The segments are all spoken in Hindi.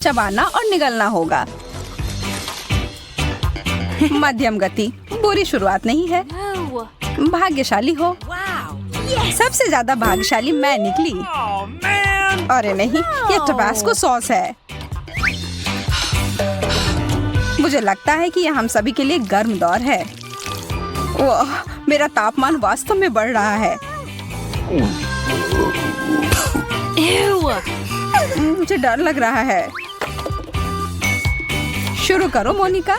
चबाना और निगलना होगा। मध्यम गति बुरी शुरुआत नहीं है। भाग्यशाली हो। सबसे ज्यादा भाग्यशाली मैं निकली। अरे नहीं, ये टबास्को सॉस है। मुझे लगता है कि यह हम सभी के लिए गर्म दौर है। वाह, मेरा तापमान वास्तव में बढ़ रहा है। मुझे डर लग रहा है। शुरू करो मोनिका।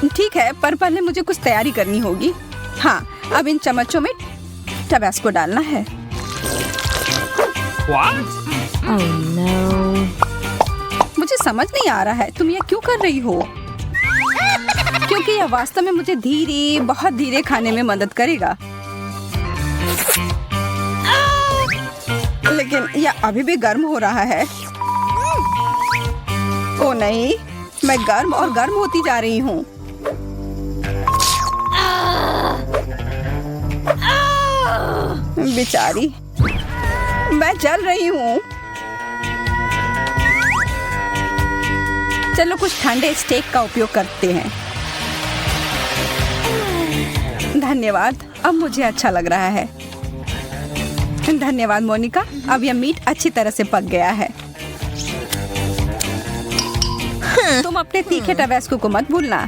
ठीक है, पर पहले मुझे कुछ तैयारी करनी होगी। हाँ, अब इन चम्मचों में टबास्को डालना है। Oh no. मुझे समझ नहीं आ रहा है तुम यह क्यों कर रही हो, क्योंकि यह वास्तव में मुझे धीरे, बहुत धीरे खाने में मदद करेगा। लेकिन यह अभी भी गर्म हो रहा है। ओ नहीं, मैं गर्म और गर्म होती जा रही हूँ। बेचारी, मैं जल रही हूँ। चलो कुछ ठंडे स्टेक का उपयोग करते हैं। धन्यवाद, अब मुझे अच्छा लग रहा है। धन्यवाद मोनिका, अब यह मीट अच्छी तरह से पक गया है। तुम अपने तीखे टबास्को को मत भूलना।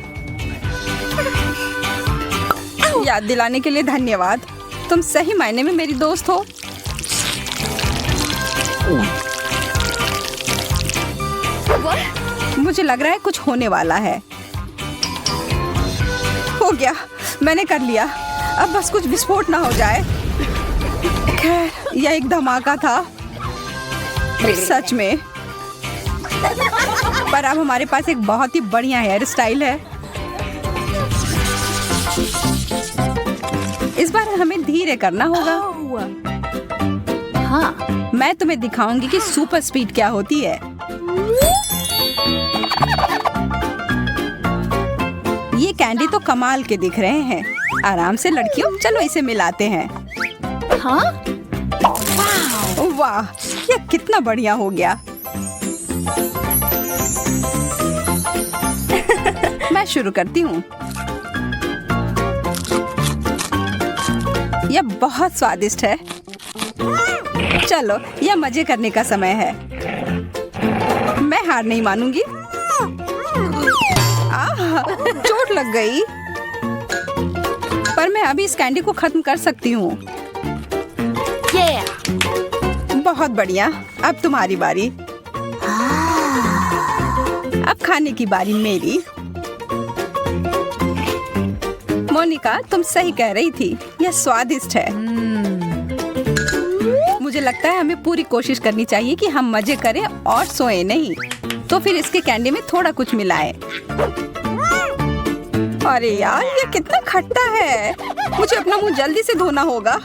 याद दिलाने के लिए धन्यवाद। तुम सही मायने में मेरी दोस्त हो। मुझे लग रहा है कुछ होने वाला है। हो गया, मैंने कर लिया। अब बस कुछ विस्फोट ना हो जाए। खैर, यह एक धमाका था सच में। पर अब हमारे पास एक बहुत ही बढ़िया हेयर स्टाइल है। इस बार हमें धीरे करना होगा। हाँ, मैं तुम्हें दिखाऊंगी कि सुपर स्पीड क्या होती है। ये कैंडी तो कमाल के दिख रहे हैं। आराम से लड़कियों, चलो इसे मिलाते हैं। हाँ? वाह, यह कितना बढ़िया हो गया। मैं शुरू करती हूँ। यह बहुत स्वादिष्ट है। चलो, यह मजे करने का समय है। मैं हार नहीं मानूंगी। चोट लग गई। पर मैं अभी इस कैंडी को खत्म कर सकती हूँ। बहुत बढ़िया, अब तुम्हारी बारी। अब खाने की बारी मेरी। मोनिका, तुम सही कह रही थी, यह स्वादिष्ट है। मुझे लगता है हमें पूरी कोशिश करनी चाहिए कि हम मजे करें और सोए नहीं। तो फिर इसके कैंडी में थोड़ा कुछ मिलाएं। अरे यार, ये कितना खट्टा है। मुझे अपना मुंह जल्दी से धोना होगा।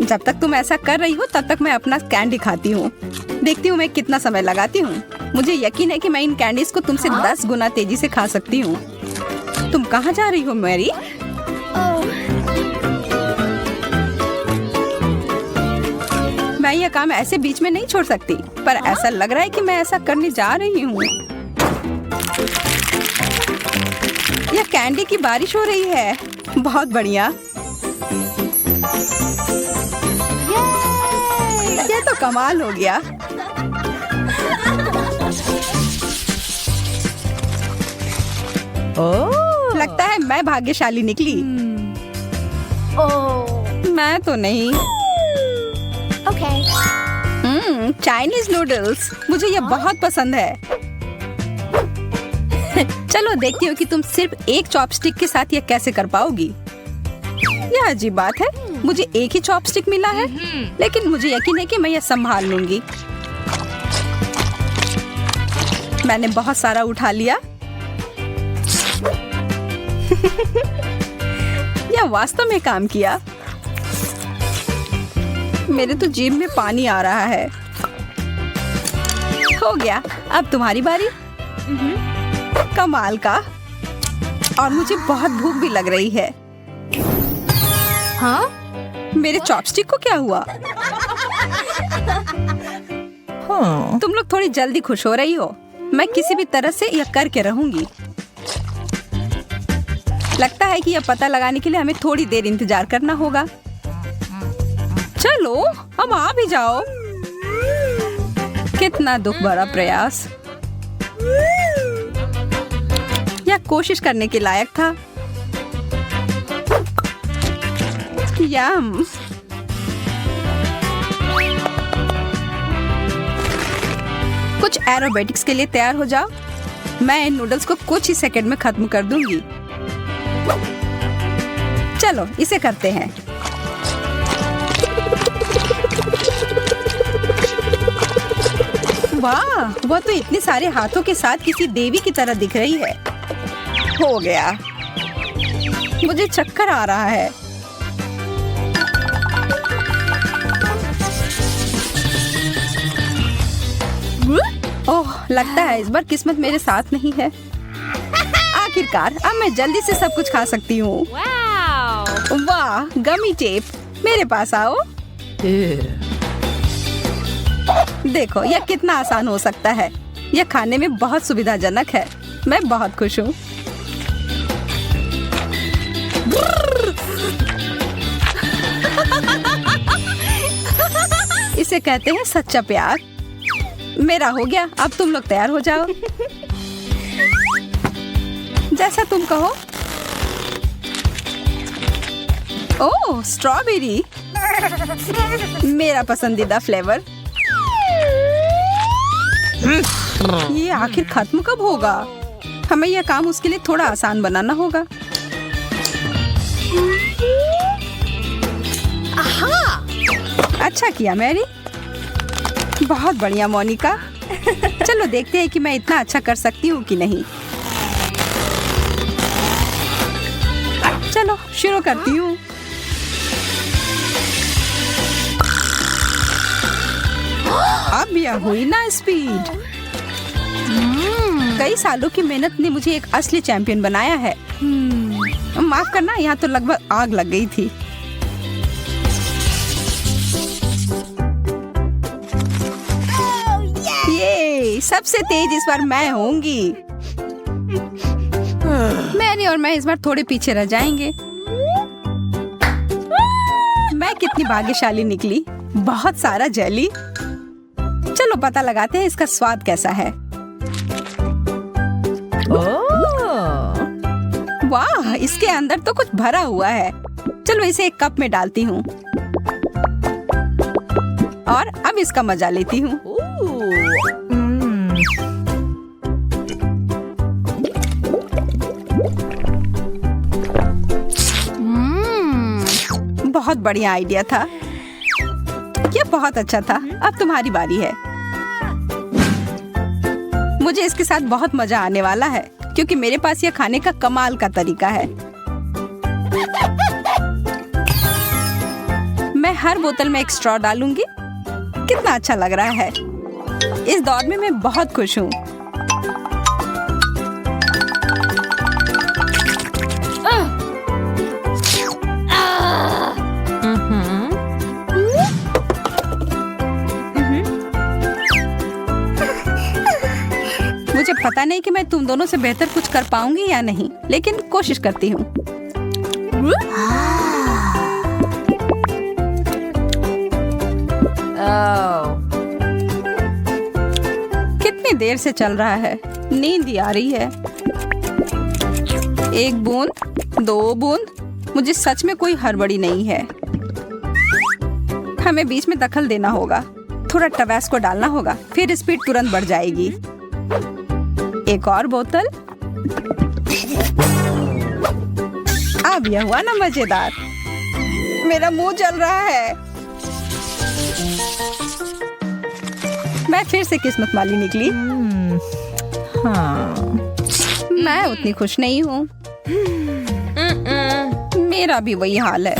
जब तक तुम ऐसा कर रही हो तब तक मैं अपना कैंडी खाती हूँ। देखती हूँ मैं कितना समय लगाती हूँ। मुझे यकीन है कि मैं इन कैंडीज को तुमसे 10 गुना तेजी से खा सकती हूँ। तुम कहाँ जा रही हो मैरी? मैं यह काम ऐसे बीच में नहीं छोड़ सकती, पर ऐसा लग रहा है कि मैं ऐसा करने जा रही हूँ। यह कैंडी की बारिश हो रही है। बहुत बढ़िया। ये तो कमाल हो गया। ओह, लगता है मैं भाग्यशाली निकली। मैं तो नहीं। चाइनीज नूडल्स, मुझे ये बहुत पसंद है। चलो देखती हूँ कि तुम सिर्फ एक चॉपस्टिक के साथ ये कैसे कर पाओगी। यह अजीब बात है, मुझे एक ही चॉपस्टिक मिला है, लेकिन मुझे यकीन है कि मैं यह संभाल लूंगी। मैंने बहुत सारा उठा लिया। यह वास्तव में काम किया। मेरे तो जीभ में पानी आ रहा है। हो गया, अब तुम्हारी बारी। कमाल का। और मुझे बहुत भूख भी लग रही है। हाँ? मेरे चॉपस्टिक को क्या हुआ? तुम लोग थोड़ी जल्दी खुश हो रही हो। मैं किसी भी तरह से यह करके रहूंगी। लगता है कि यह पता लगाने के लिए हमें थोड़ी देर इंतजार करना होगा। चलो अब आ भी जाओ। कितना दुख भरा प्रयास। यह कोशिश करने के लायक था। यम। कुछ एरोबेटिक्स के लिए तैयार हो जाओ। मैं इन नूडल्स को कुछ ही सेकंड में खत्म कर दूंगी। चलो इसे करते हैं। वाह, वह तो इतने सारे हाथों के साथ किसी देवी की तरह दिख रही है। हो गया। मुझे चक्कर आ रहा है। ओह, लगता है इस बार किस्मत मेरे साथ नहीं है। आखिरकार अब मैं जल्दी से सब कुछ खा सकती हूँ। वाह, गमी टेप, मेरे पास आओ। देखो यह कितना आसान हो सकता है। यह खाने में बहुत सुविधाजनक है। मैं बहुत खुश हूँ। इसे कहते हैं सच्चा प्यार। मेरा हो गया, अब तुम लोग तैयार हो जाओ। जैसा तुम कहो। ओह, स्ट्रॉबेरी, मेरा पसंदीदा फ्लेवर। ये आखिर खत्म कब होगा? हमें यह काम उसके लिए थोड़ा आसान बनाना होगा। अच्छा किया मैरी। बहुत बढ़िया मोनिका। चलो देखते हैं कि मैं इतना अच्छा कर सकती हूँ कि नहीं। चलो शुरू करती हूँ। अब यह हुई ना स्पीड। कई सालों की मेहनत ने मुझे एक असली चैंपियन बनाया है। माफ करना, यहाँ तो लगभग आग लग गई थी। ये सबसे तेज इस बार मैं होंगी। मैरी और मैं इस बार थोड़े पीछे रह जाएंगे। मैं कितनी भाग्यशाली निकली। बहुत सारा जेली। चलो पता लगाते हैं इसका स्वाद कैसा है। वाह, इसके अंदर तो कुछ भरा हुआ है। चलो इसे एक कप में डालती हूँ और अब इसका मजा लेती हूँ। बहुत बढ़िया आइडिया था। यह बहुत अच्छा था। अब तुम्हारी बारी है। मुझे इसके साथ बहुत मजा आने वाला है क्योंकि मेरे पास यह खाने का कमाल का तरीका है। मैं हर बोतल में एक स्ट्रॉ डालूंगी। कितना अच्छा लग रहा है। इस दौर में मैं बहुत खुश हूँ। मुझे पता नहीं कि मैं तुम दोनों से बेहतर कुछ कर पाऊंगी या नहीं, लेकिन कोशिश करती हूँ। कितनी देर से चल रहा है। नींद ही आ रही है। एक बूंद, दो बूंद। मुझे सच में कोई हड़बड़ी नहीं है। हमें बीच में दखल देना होगा। थोड़ा टबैस्को डालना होगा, फिर स्पीड तुरंत बढ़ जाएगी। एक और बोतल। अब यह हुआ ना मजेदार। मेरा मुंह जल रहा है। मैं फिर से किस्मत वाली निकली। हाँ, मैं उतनी खुश नहीं हूँ। मेरा भी वही हाल है।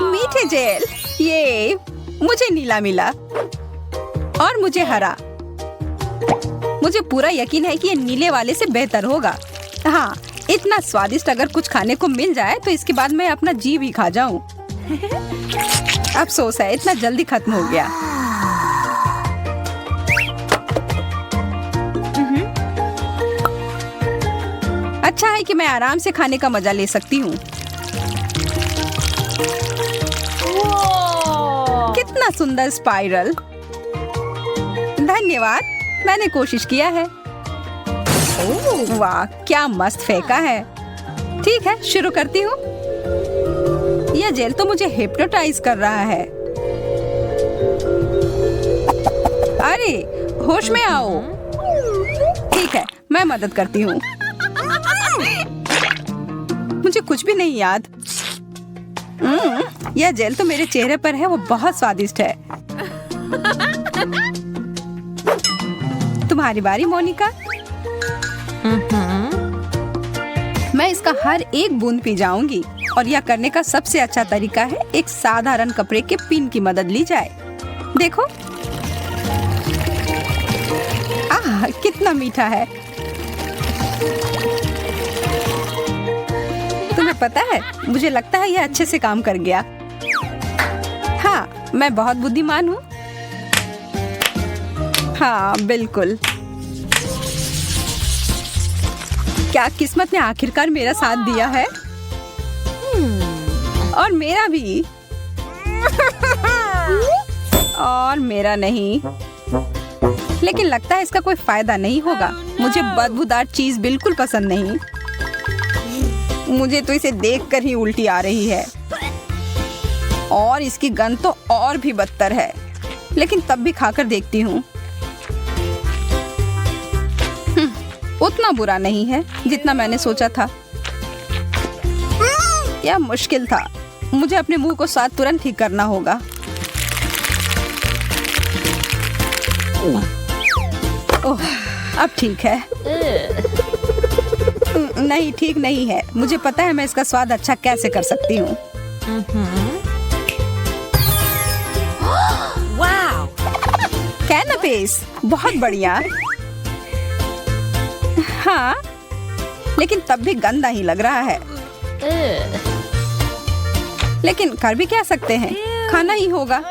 मीठे जेल। ये मुझे नीला मिला और मुझे हरा। मुझे पूरा यकीन है कि ये नीले वाले से बेहतर होगा। हाँ, इतना स्वादिष्ट अगर कुछ खाने को मिल जाए तो इसके बाद मैं अपना जी भी खा जाऊं। अफसोस है, इतना जल्दी खत्म हो गया। अच्छा है कि मैं आराम से खाने का मजा ले सकती हूँ। कितना सुंदर स्पाइरल। धन्यवाद, मैंने कोशिश किया है। वाह, क्या मस्त फेंका है। ठीक है, शुरू करती हूँ। यह जेल तो मुझे हिप्नोटाइज कर रहा है। अरे, होश में आओ। ठीक है, मैं मदद करती हूँ। मुझे कुछ भी नहीं याद। यह जेल तो मेरे चेहरे पर है, वो बहुत स्वादिष्ट है। तुम्हारी बारी मोनिका। मैं इसका हर एक बूंद पी जाऊंगी और यह करने का सबसे अच्छा तरीका है एक साधारण कपड़े के पिन की मदद ली जाए। देखो, आह, कितना मीठा है। तुम्हें पता है, मुझे लगता है यह अच्छे से काम कर गया। हाँ, मैं बहुत बुद्धिमान हूँ। हाँ, बिल्कुल। क्या किस्मत ने आखिरकार मेरा साथ दिया है। और मेरा भी। और मेरा नहीं। लेकिन लगता है इसका कोई फायदा नहीं होगा। मुझे बदबूदार चीज बिल्कुल पसंद नहीं। मुझे तो इसे देखकर ही उल्टी आ रही है। और इसकी गंध तो और भी बदतर है। लेकिन तब भी खाकर देखती हूँ। उतना बुरा नहीं है जितना मैंने सोचा था। यह मुश्किल था। मुझे अपने मुंह को स्वाद तुरंत ठीक करना होगा। ओह, अब ठीक है। नहीं, ठीक नहीं है। मुझे पता है मैं इसका स्वाद अच्छा कैसे कर सकती हूँ। कैनपेस, बहुत बढ़िया। हाँ, लेकिन तब भी गंदा ही लग रहा है। लेकिन कर भी क्या सकते हैं, खाना ही होगा।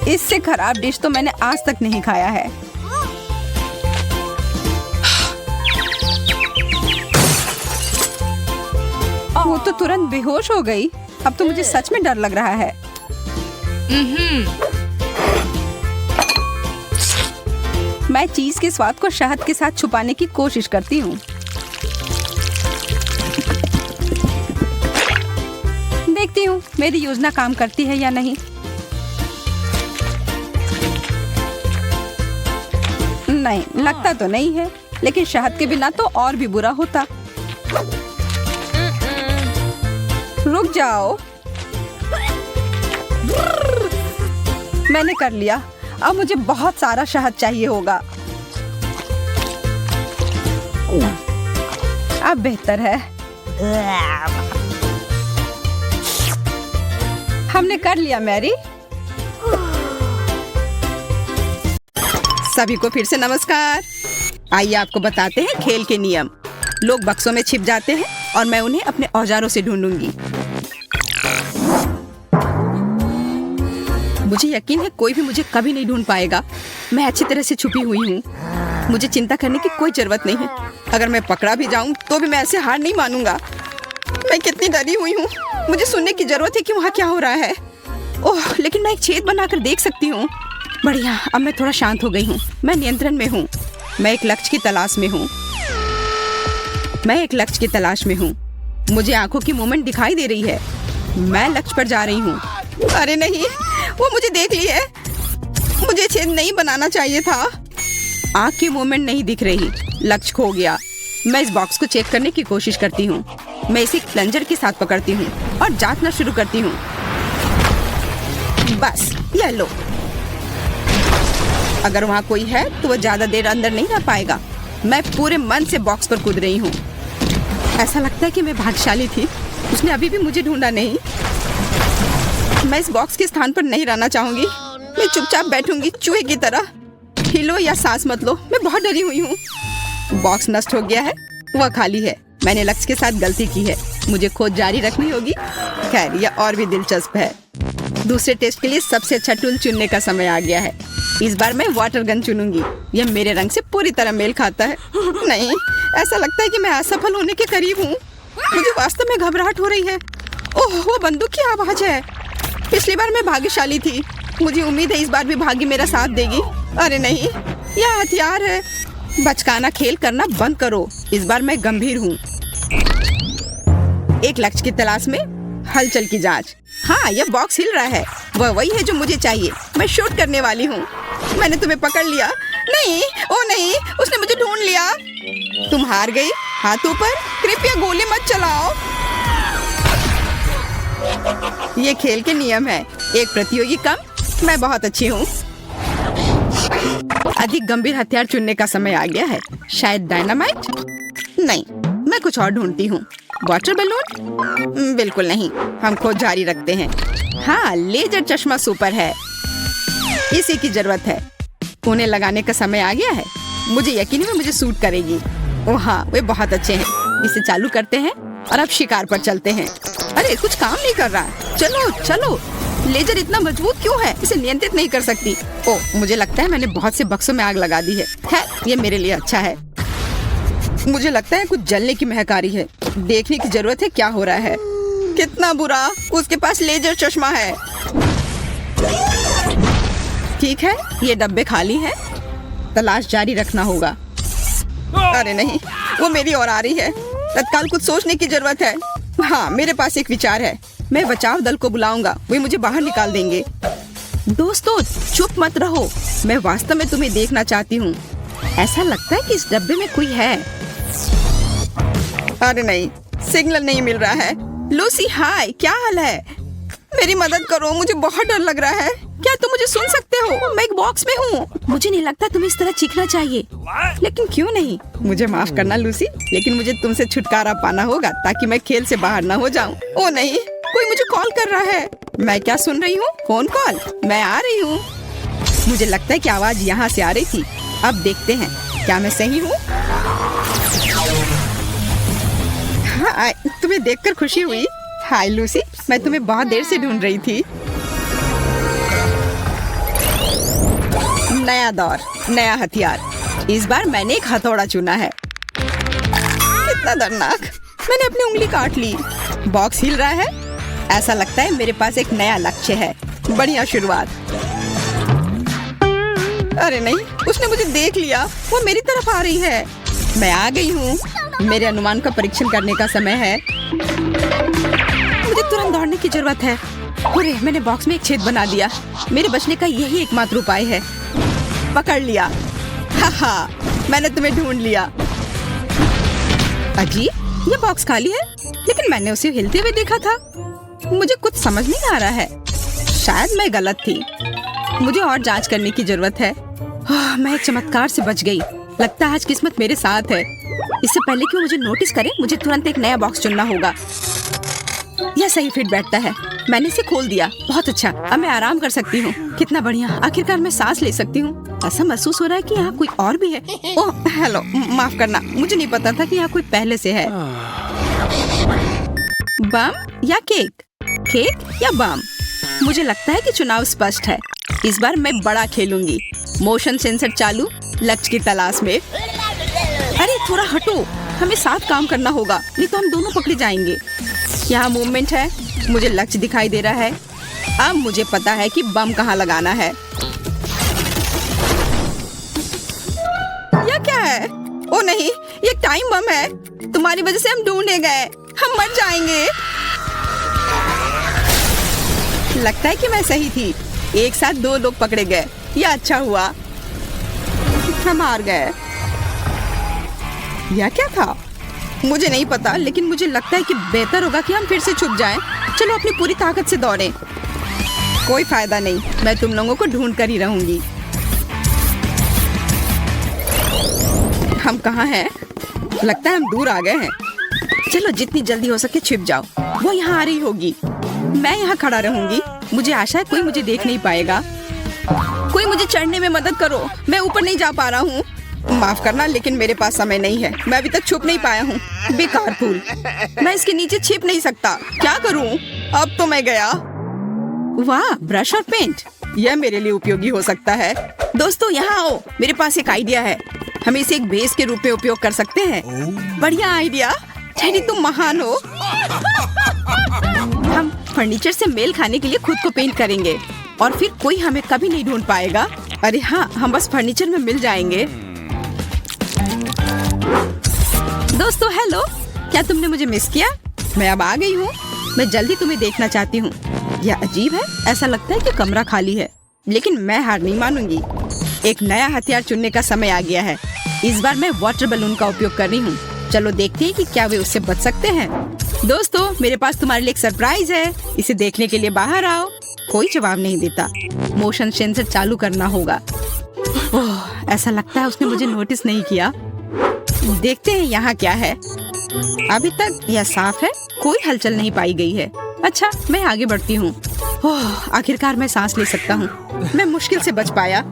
इससे खराब डिश तो मैंने आज तक नहीं खाया है। वो तो तुरंत बेहोश हो गई। अब तो मुझे सच में डर लग रहा है। मैं चीज के स्वाद को शहद के साथ छुपाने की कोशिश करती हूँ। देखती हूँ मेरी योजना काम करती है या नहीं। नहीं, लगता तो नहीं है। लेकिन शहद के बिना तो और भी बुरा होता। रुक जाओ। मैंने कर लिया। अब मुझे बहुत सारा शहद चाहिए होगा। अब बेहतर है। हमने कर लिया मैरी। सभी को फिर से नमस्कार। आइए आपको बताते हैं खेल के नियम। लोग बक्सों में छिप जाते हैं और मैं उन्हें अपने औजारों से ढूंढूंगी। मुझे यकीन है कोई भी मुझे कभी नहीं ढूंढ पाएगा। मैं अच्छी तरह से छुपी हुई हूँ। मुझे चिंता करने की कोई जरूरत नहीं है। अगर मैं पकड़ा भी जाऊँ तो भी मैं ऐसे हार नहीं मानूंगा। मैं कितनी डरी हुई हूँ। मुझे सुनने की जरूरत है कि वहाँ क्या हो रहा है। ओह, लेकिन मैं एक छेद बनाकर देख सकती हूँ। बढ़िया, अब मैं थोड़ा शांत हो गई हूँ। मैं नियंत्रण में हूँ। मैं एक लक्ष्य की तलाश में हूँ। मैं एक लक्ष्य की तलाश में हूँ। मुझे आंखों की मूवमेंट दिखाई दे रही है। मैं लक्ष्य पर जा रही हूँ। अरे नहीं, वो मुझे देख ली है। मुझे छेद नहीं बनाना चाहिए था। आंख की मूवमेंट नहीं दिख रही। लक्ष्य खो गया। मैं इस बॉक्स को चेक करने की कोशिश करती हूँ। मैं इसे प्लंजर के साथ पकड़ती हूँ और जांचना शुरू करती हूँ। बस, ये लो। अगर वहाँ कोई है तो वो ज्यादा देर अंदर नहीं रह पाएगा। मैं पूरे मन से बॉक्स पर कूद रही हूँ। ऐसा लगता है कि मैं भाग्यशाली थी। उसने अभी भी मुझे ढूंढा नहीं। मैं इस बॉक्स के स्थान पर नहीं रहना चाहूंगी। मैं चुपचाप बैठूंगी चूहे की तरह। हिलो या सांस मत लो। मैं बहुत डरी हुई हूँ। बॉक्स नष्ट हो गया है। वह खाली है। मैंने लक्ष्य के साथ गलती की है। मुझे खोज जारी रखनी होगी। खैर, यह और भी दिलचस्प है। दूसरे टेस्ट के लिए सबसे अच्छा टूल चुनने का समय आ गया है। इस बार मैं वाटर गन चुनूंगी। यह मेरे रंग से पूरी तरह मेल खाता है। नहीं, ऐसा लगता है कि मैं असफल होने के करीब हूँ। मुझे वास्तव में घबराहट हो रही है। ओह, वो बंदूक की आवाज है। पिछली बार मैं भाग्यशाली थी। मुझे उम्मीद है इस बार भी भाग्य मेरा साथ देगी। अरे नहीं, यह हथियार है। बचकाना खेल करना बंद करो। इस बार मैं गंभीर हूँ। एक लक्ष्य की तलाश में हलचल की जांच। हाँ, यह बॉक्स हिल रहा है। वह वही है जो मुझे चाहिए। मैं शूट करने वाली हूँ। मैंने तुम्हें पकड़ लिया। नहीं, ओ नहीं, उसने मुझे ढूंढ लिया। तुम हार गई। हाथ ऊपर, कृपया गोली मत चलाओ। ये खेल के नियम है। एक प्रतियोगी कम। मैं बहुत अच्छी हूँ। अधिक गंभीर हथियार चुनने का समय आ गया है। शायद डायनामाइट? नहीं, मैं कुछ और ढूंढती हूँ। Water balloon? बिल्कुल नहीं। हम खोज जारी रखते हैं। हाँ, लेजर चश्मा सुपर है। इसी की जरूरत है। उन्हें लगाने का समय आ गया है। मुझे यकीन है मुझे सूट करेगी। ओह हाँ, वे बहुत अच्छे हैं। इसे चालू करते हैं और अब शिकार पर चलते हैं। अरे कुछ काम नहीं कर रहा। चलो चलो। लेजर इतना मजबूत क्यों है? इसे नियंत्रित नहीं कर सकती। ओह, मुझे लगता है मैंने बहुत से बक्सों में आग लगा दी है। ये मेरे लिए अच्छा है। मुझे लगता है कुछ जलने की महक आ रही है। देखने की जरूरत है क्या हो रहा है। कितना बुरा, उसके पास लेजर चश्मा है। ठीक है, ये डब्बे खाली हैं। तलाश जारी रखना होगा। अरे नहीं, वो मेरी ओर आ रही है। तत्काल कुछ सोचने की जरूरत है। हाँ, मेरे पास एक विचार है। मैं बचाव दल को बुलाऊंगा। वे मुझे बाहर निकाल देंगे। दोस्तों, चुप मत रहो। मैं वास्तव में तुम्हें देखना चाहती हूँ। ऐसा लगता है कि इस डब्बे में कोई है। अरे नहीं, सिग्नल नहीं मिल रहा है। लूसी, हाय, क्या हाल है? मेरी मदद करो, मुझे बहुत डर लग रहा है। क्या तुम मुझे सुन सकते हो? मैं एक बॉक्स में हूँ। मुझे नहीं लगता तुम्हें इस तरह चीखना चाहिए। लेकिन क्यों नहीं? मुझे माफ करना लूसी, लेकिन मुझे तुमसे छुटकारा पाना होगा ताकि मैं खेल से बाहर न हो जाऊँ। ओ नहीं, कोई मुझे कॉल कर रहा है। मैं क्या सुन रही हूँ? Phone call. मैं आ रही हूँ। मुझे लगता है कि आवाज यहाँ से आ रही थी। अब देखते हैं क्या मैं सही हूँ। हाँ, तुम्हें देखकर खुशी हुई। हाय लूसी, मैं तुम्हें बहुत देर से ढूंढ रही थी। नया दौर, नया हथियार। इस बार मैंने एक हथौड़ा चुना है। कितना दर्दनाक। मैंने अपनी उंगली काट ली। बॉक्स हिल रहा है। ऐसा लगता है मेरे पास एक नया लक्ष्य है। बढ़िया शुरुआत। अरे नहीं, उसने मुझे देख लिया। वो मेरी तरफ आ रही है। मैं आ गई हूँ। मेरे अनुमान का परीक्षण करने का समय है। मुझे तुरंत दौड़ने की जरूरत है। अरे, मैंने बॉक्स में एक छेद बना दिया। मेरे बचने का यही एकमात्र उपाय है। पकड़ लिया। हा, मैंने तुम्हें ढूंढ लिया। अजीब, ये बॉक्स खाली है, लेकिन मैंने उसे हिलते हुए देखा था। मुझे कुछ समझ नहीं आ रहा है। शायद मैं गलत थी। मुझे और जांच करने की जरूरत है। मैं एक चमत्कार से बच गई। लगता है आज किस्मत मेरे साथ है। इससे पहले कि वो मुझे नोटिस करे, मुझे तुरंत एक नया बॉक्स चुनना होगा। यह सही फिट बैठता है। मैंने इसे खोल दिया। बहुत अच्छा, अब मैं आराम कर सकती हूँ। कितना बढ़िया, आखिरकार मैं सांस ले सकती हूँ। ऐसा महसूस हो रहा है कि यहाँ कोई और भी है। ओह हेलो, माफ करना, मुझे नहीं पता था कि यहाँ कोई पहले से है। बम या केक? केक या बम? मुझे लगता है कि चुनाव स्पष्ट है। इस बार मैं बड़ा खेलूंगी। मोशन सेंसर चालू, लक्ष्य की तलाश में। अरे थोड़ा हटो, हमें साथ काम करना होगा, नहीं तो हम दोनों पकड़े जाएंगे। यहाँ मूवमेंट है। मुझे लक्ष्य दिखाई दे रहा है। अब मुझे पता है कि बम कहाँ लगाना है। यह क्या है? ओ नहीं, ये टाइम बम है। तुम्हारी वजह से हम ढूंढे गए। हम मर जाएंगे। लगता है कि मैं सही थी। एक साथ दो लोग पकड़े गए। यह अच्छा हुआ। हम हार गए। यह क्या था? मुझे नहीं पता, लेकिन मुझे लगता है कि बेहतर होगा कि हम फिर से छुप जाएं। चलो अपनी पूरी ताकत से दौड़ें। कोई फायदा नहीं, मैं तुम लोगों को ढूंढ कर ही रहूंगी। हम कहाँ हैं? लगता है हम दूर आ गए हैं। चलो जितनी जल्दी हो सके छिप जाओ। वो यहाँ आ रही होगी। मैं यहाँ खड़ा रहूंगी। मुझे आशा है कोई मुझे देख नहीं पाएगा। कोई मुझे चढ़ने में मदद करो, मैं ऊपर नहीं जा पा रहा हूँ। माफ करना, लेकिन मेरे पास समय नहीं है। मैं अभी तक छुप नहीं पाया हूँ। बेकार फूल, मैं इसके नीचे छिप नहीं सकता। क्या करूँ? अब तो मैं गया। वाह, ब्रश और पेंट, यह मेरे लिए उपयोगी हो सकता है। दोस्तों यहाँ आओ, मेरे पास एक आइडिया है। हम इसे एक बेस के रूप में उपयोग कर सकते हैं। बढ़िया आइडिया टेडी, तुम महान हो। हम फर्नीचर से मेल खाने के लिए खुद को पेंट करेंगे और फिर कोई हमें कभी नहीं ढूंढ पाएगा। अरे हाँ, हम बस फर्नीचर में मिल जाएंगे। दोस्तों हेलो, क्या तुमने मुझे मिस किया? मैं अब आ गई हूँ। मैं जल्दी तुम्हें देखना चाहती हूँ। यह अजीब है, ऐसा लगता है कि कमरा खाली है, लेकिन मैं हार नहीं मानूंगी। एक नया हथियार चुनने का समय आ गया है। इस बार मैं वाटर बैलून का उपयोग कर रही हूँ। चलो देखते हैं कि क्या वे उससे बच सकते हैं। दोस्तों, मेरे पास तुम्हारे लिए एक सरप्राइज है। इसे देखने के लिए बाहर आओ। कोई जवाब नहीं देता। मोशन सेंसर चालू करना होगा। ओह, ऐसा लगता है उसने मुझे नोटिस नहीं किया। देखते हैं यहाँ क्या है। अभी तक यह साफ है, कोई हलचल नहीं पाई गई है। अच्छा, मैं आगे बढ़ती हूँ। ओह, आखिरकार मैं सांस ले सकता हूँ। मैं मुश्किल से बच पाया।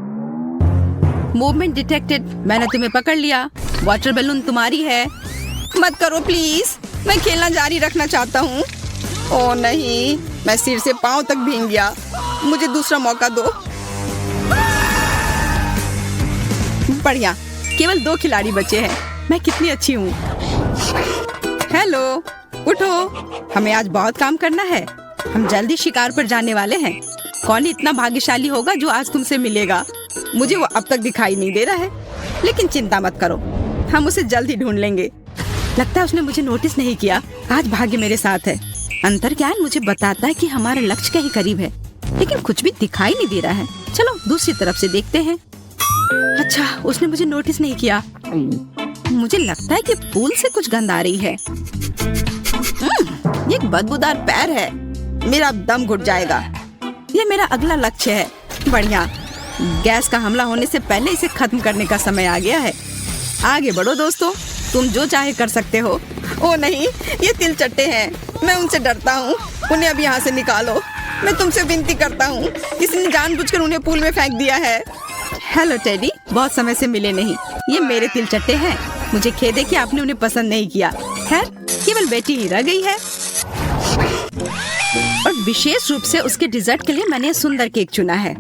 Movement detected. मैंने तुम्हें पकड़ लिया। वाटर बैलून तुम्हारी है। मत करो प्लीज, मैं खेलना जारी रखना चाहता हूँ। ओह नहीं, मैं सिर से पांव तक भीग गया। मुझे दूसरा मौका दो। बढ़िया, केवल 2 खिलाड़ी बचे हैं। मैं कितनी अच्छी हूँ। हेलो, उठो, हमें आज बहुत काम करना है। हम जल्दी शिकार पर जाने वाले हैं। कौन इतना भाग्यशाली होगा जो आज तुमसे मिलेगा? मुझे वो अब तक दिखाई नहीं दे रहा है, लेकिन चिंता मत करो, हम उसे जल्दी ढूंढ लेंगे। लगता है उसने मुझे नोटिस नहीं किया। आज भाग्य मेरे साथ है। अंतर्ज्ञान मुझे बताता है कि हमारे लक्ष्य के ही करीब है, लेकिन कुछ भी दिखाई नहीं दे रहा है। चलो दूसरी तरफ से देखते हैं। अच्छा, उसने मुझे नोटिस नहीं किया। मुझे लगता है कि पूल से कुछ गंध आ रही है। ये एक बदबूदार पैर है। मेरा दम घुट जाएगा। ये मेरा अगला लक्ष्य है। बढ़िया, गैस का हमला होने से पहले इसे खत्म करने का समय आ गया है। आगे बढ़ो दोस्तों, तुम जो चाहे कर सकते हो। ओ नहीं, ये तिलचट्टे हैं। मैं उनसे डरता हूँ। उन्हें अब यहाँ से निकालो। मैं तुमसे विनती करता हूँ। किसी ने जानबूझकर उन्हें पूल में फेंक दिया है। हेलो टेडी, बहुत समय से मिले नहीं। ये मेरे तिलचट्टे हैं। मुझे खेद है कि आपने उन्हें पसंद नहीं किया। खैर, केवल बेटी ही रह गई है, और विशेष रूप से उसके डिजर्ट के लिए मैंने सुंदर केक चुना है।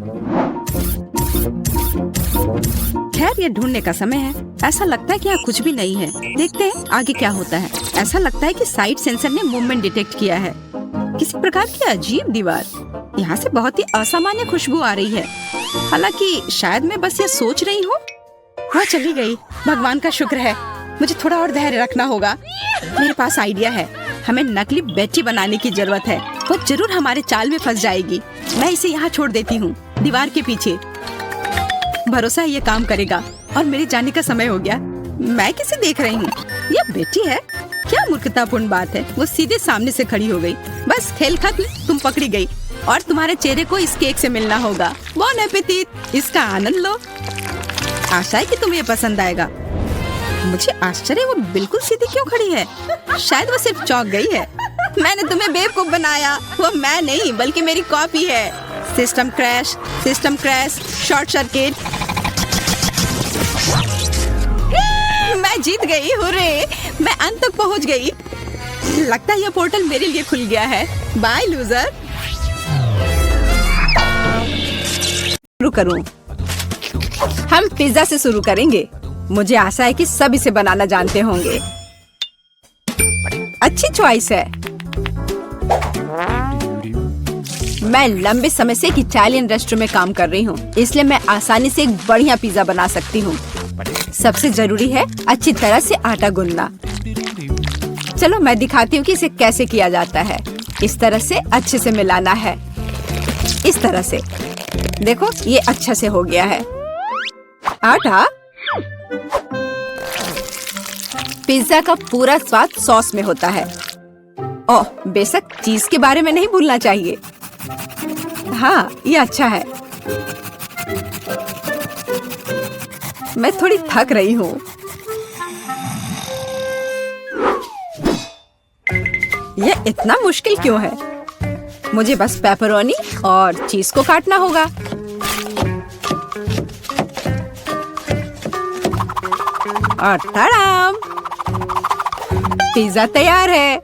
खैर, ये ढूंढने का समय है। ऐसा लगता है कि यहाँ कुछ भी नहीं है। देखते हैं आगे क्या होता है। ऐसा लगता है कि साइड सेंसर ने मूवमेंट डिटेक्ट किया है। किसी प्रकार की अजीब दीवार। यहाँ से बहुत ही असामान्य खुशबू आ रही है। हालांकि शायद मैं बस ये सोच रही हूँ। वह चली गई। भगवान का शुक्र है। मुझे थोड़ा और धैर्य रखना होगा। मेरे पास आइडिया है। हमें नकली बेटी बनाने की जरूरत है। वो जरूर हमारे चाल में फंस जाएगी। मैं इसे यहाँ छोड़ देती हूँ, दीवार के पीछे। भरोसा है ये काम करेगा। और मेरे जाने का समय हो गया। मैं किसे देख रही हूँ? ये बेटी है। क्या मूर्खतापूर्ण बात है। वो सीधे सामने से खड़ी हो गई। बस खेल खत्म, तुम पकड़ी गई और तुम्हारे चेहरे को इस केक से मिलना होगा। बॉन एपेटिट, इसका आनंद लो। आशा है कि तुम्हें पसंद आएगा। मुझे आश्चर्य, वो बिल्कुल सीधी क्यों खड़ी है? शायद वो सिर्फ चौंक गई है। मैंने तुम्हें बेवकूफ बनाया। वो मैं नहीं, बल्कि मेरी कॉपी है। System crash, short circuit. मैं जीत गई। हुर्रे, मैं अंत तक पहुंच गई। लगता है यह पोर्टल मेरे लिए खुल गया है। Bye loser. शुरू करूं। हम पिज्जा से शुरू करेंगे। मुझे आशा है कि सब इसे बनाना जानते होंगे। अच्छी चॉइस है। मैं लंबे समय से एक इटालियन रेस्टोरेंट में काम कर रही हूँ, इसलिए मैं आसानी से एक बढ़िया पिज्जा बना सकती हूँ। सबसे जरूरी है अच्छी तरह से आटा गूंदना। चलो मैं दिखाती हूँ कि इसे कैसे किया जाता है। इस तरह से अच्छे से मिलाना है। इस तरह से देखो, ये अच्छा से हो गया है। आटा। पिज्जा का पूरा स्वाद सॉस में होता है। ओह, बेशक चीज के बारे में नहीं भूलना चाहिए। हाँ, ये अच्छा है। मैं थोड़ी थक रही हूँ। यह इतना मुश्किल क्यों है? मुझे बस पेपरोनी और चीज को काटना होगा। और तड़ाम, पिज्जा तैयार है।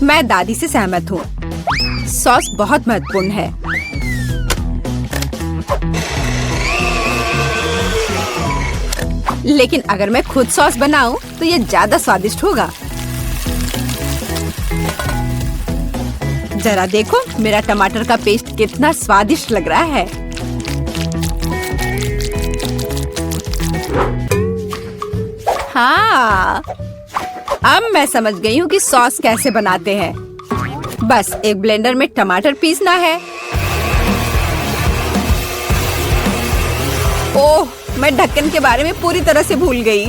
मैं दादी से सहमत हूँ। सॉस बहुत महत्वपूर्ण है। लेकिन अगर मैं खुद सॉस बनाऊं तो ये ज्यादा स्वादिष्ट होगा। जरा देखो मेरा टमाटर का पेस्ट कितना स्वादिष्ट लग रहा है। हाँ, अब मैं समझ गई हूँ कि सॉस कैसे बनाते हैं। बस एक ब्लेंडर में टमाटर पीसना है। ओह, मैं ढक्कन के बारे में पूरी तरह से भूल गई,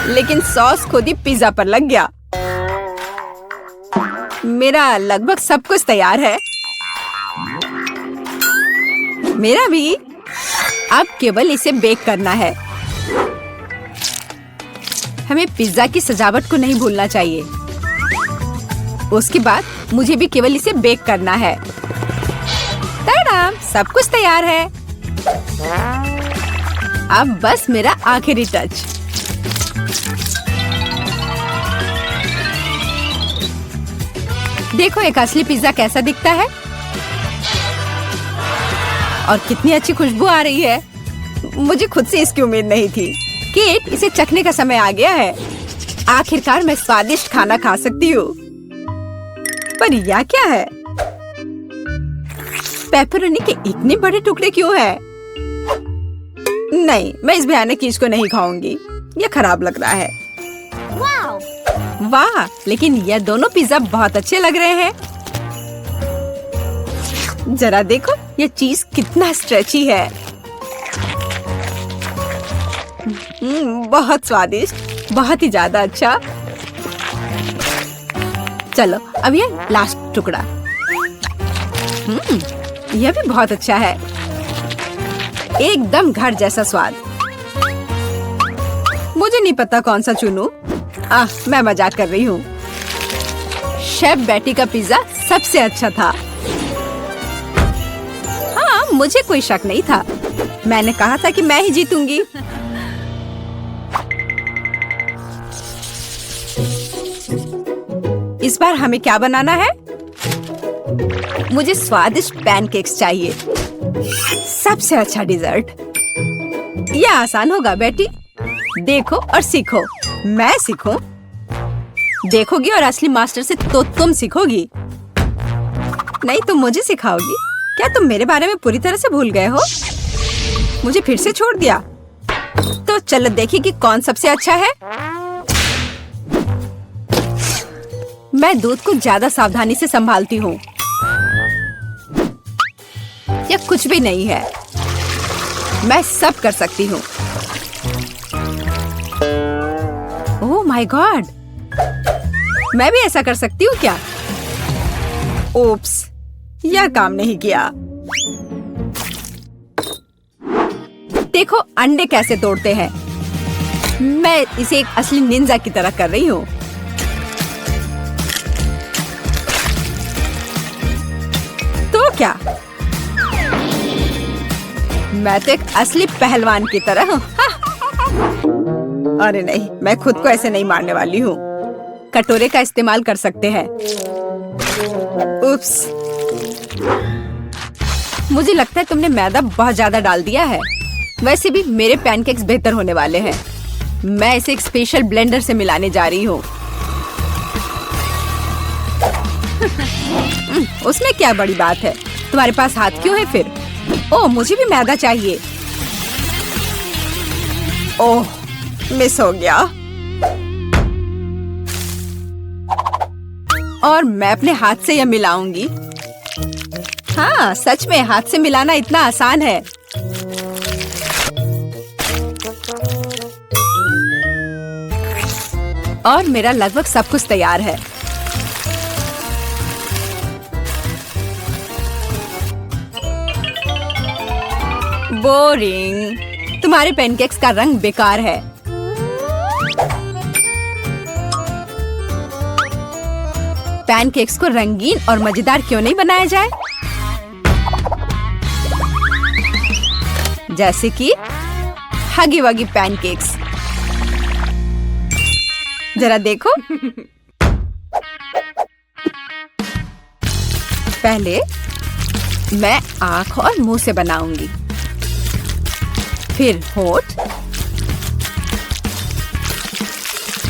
लेकिन सॉस खुद ही पिज्जा पर लग गया। मेरा लगभग सब कुछ तैयार है। मेरा भी। अब केवल इसे बेक करना है। हमें पिज्जा की सजावट को नहीं भूलना चाहिए। उसके बाद मुझे भी केवल इसे बेक करना है। टाडा, सब कुछ तैयार है। अब बस मेरा आखिरी टच। देखो एक असली पिज्जा कैसा दिखता है और कितनी अच्छी खुशबू आ रही है। मुझे खुद से इसकी उम्मीद नहीं थी। केट, इसे चखने का समय आ गया है। आखिरकार मैं स्वादिष्ट खाना खा सकती हूँ। पर यह क्या है? पेपरोनी के इतने बड़े टुकड़े क्यों हैं? नहीं, मैं इस भयानक चीज को नहीं खाऊंगी। यह खराब लग रहा है। वाह, लेकिन यह दोनों पिज्जा बहुत अच्छे लग रहे हैं। जरा देखो यह चीज कितना स्ट्रेची है। बहुत स्वादिष्ट, बहुत ही ज्यादा अच्छा। चलो अब ये लास्ट टुकड़ा। यह भी बहुत अच्छा है। एकदम घर जैसा स्वाद। मुझे नहीं पता कौन सा चुनूं। मैं मजाक कर रही हूँ। शेफ बेटी का पिज्जा सबसे अच्छा था। हाँ, मुझे कोई शक नहीं था। मैंने कहा था कि मैं ही जीतूंगी। इस बार हमें क्या बनाना है? मुझे स्वादिष्ट पैनकेक्स चाहिए। सबसे अच्छा डिजर्ट। यह आसान होगा बेटी। देखो और सीखो। मैं सीखूं? देखोगी और असली मास्टर से तो तुम सीखोगी। नहीं, तुम मुझे सिखाओगी। क्या तुम मेरे बारे में पूरी तरह से भूल गए हो? मुझे फिर से छोड़ दिया। तो चलो देखिए कि कौन सबसे अच्छा है। मैं दूध को ज्यादा सावधानी से संभालती हूँ। यह कुछ भी नहीं है। मैं सब कर सकती हूँ। ओह माय गॉड, मैं भी ऐसा कर सकती हूँ क्या? ओप्स, यह काम नहीं किया। देखो अंडे कैसे तोड़ते हैं। मैं इसे एक असली निंजा की तरह कर रही हूँ। तो क्या? मैं तो एक असली पहलवान की तरह हूँ। अरे नहीं, मैं खुद को ऐसे नहीं मारने वाली हूँ। कटोरे का इस्तेमाल कर सकते हैं। उप्स, मुझे लगता है तुमने मैदा बहुत ज्यादा डाल दिया है। वैसे भी मेरे पैनकेक्स बेहतर होने वाले हैं। मैं इसे एक स्पेशल ब्लेंडर से मिलाने जा रही हूँ। उसमें क्या बड़ी बात है? तुम्हारे पास हाथ क्यों है फिर? ओह, मुझे भी मैदा चाहिए। ओह, मिस हो गया। और मैं अपने हाथ से यह मिलाऊंगी। हाँ, सच में हाथ से मिलाना इतना आसान है। और मेरा लगभग सब कुछ तैयार है। बोरिंग। तुम्हारे पैनकेक्स का रंग बेकार है। पैनकेक्स को रंगीन और मजेदार क्यों नहीं बनाया जाए? जैसे कि हगी वगी पैनकेक्स। जरा देखो। पहले मैं आँख और मुंह से बनाऊंगी, फिर होठ,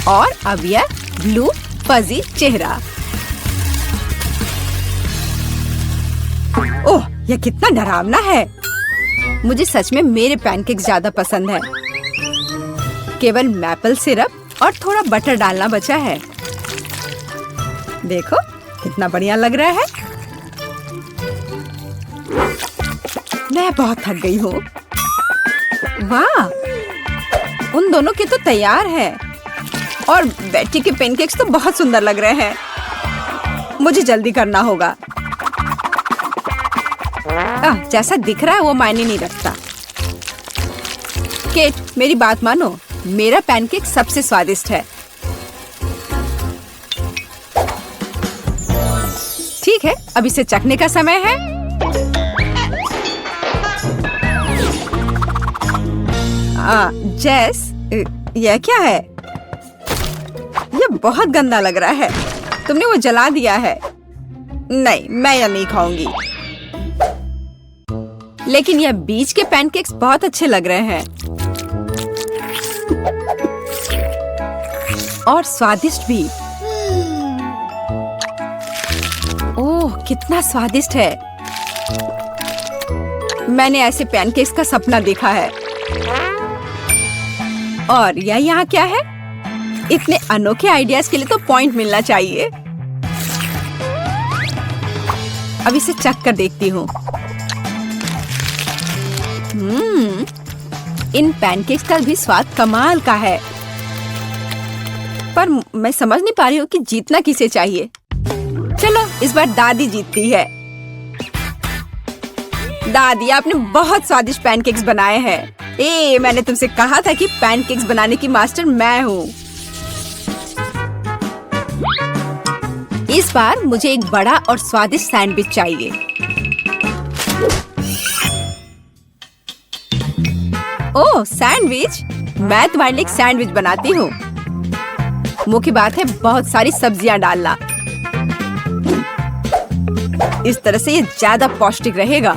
और अब यह ब्लू फजी चेहरा। ओह, यह कितना डरावना है। मुझे सच में मेरे पैनकेक्स ज्यादा पसंद है। केवल मैपल सिरप और थोड़ा बटर डालना बचा है। देखो कितना बढ़िया लग रहा है। मैं बहुत थक गई हूँ। वाह, उन दोनों के तो तैयार है और बेटी के पैनकेक्स तो बहुत सुंदर लग रहे हैं। मुझे जल्दी करना होगा। जैसा दिख रहा है वो मायने नहीं रखता। केट, मेरी बात मानो, मेरा पैनकेक सबसे स्वादिष्ट है। ठीक है, अब इसे चखने का समय है। जेस, यह क्या है? यह बहुत गंदा लग रहा है। तुमने वो जला दिया है। नहीं, मैं यह नहीं खाऊंगी। लेकिन यह बीज के पैनकेक्स बहुत अच्छे लग रहे हैं और स्वादिष्ट भी। ओह, कितना स्वादिष्ट है। मैंने ऐसे पैनकेक्स का सपना देखा है। और यह यहाँ क्या है? इतने अनोखे आइडियाज के लिए तो पॉइंट मिलना चाहिए। अब इसे चख कर देखती हूँ। इन पैनकेक्स का भी स्वाद कमाल का है। पर मैं समझ नहीं पा रही हूँ कि जीतना किसे चाहिए। चलो, इस बार दादी जीतती है। दादी, आपने बहुत स्वादिष्ट पैनकेक्स बनाए हैं। मैंने तुमसे कहा था कि पैनकेक्स बनाने की मास्टर मैं हूँ। इस बार मुझे एक बड़ा और स्वादिष्ट सैंडविच चाहिए। ओह, सैंडविच? मैं तुम्हारे लिए एक सैंडविच बनाती हूँ। मुख्य बात है बहुत सारी सब्जियां डालना। इस तरह से ये ज्यादा पौष्टिक रहेगा।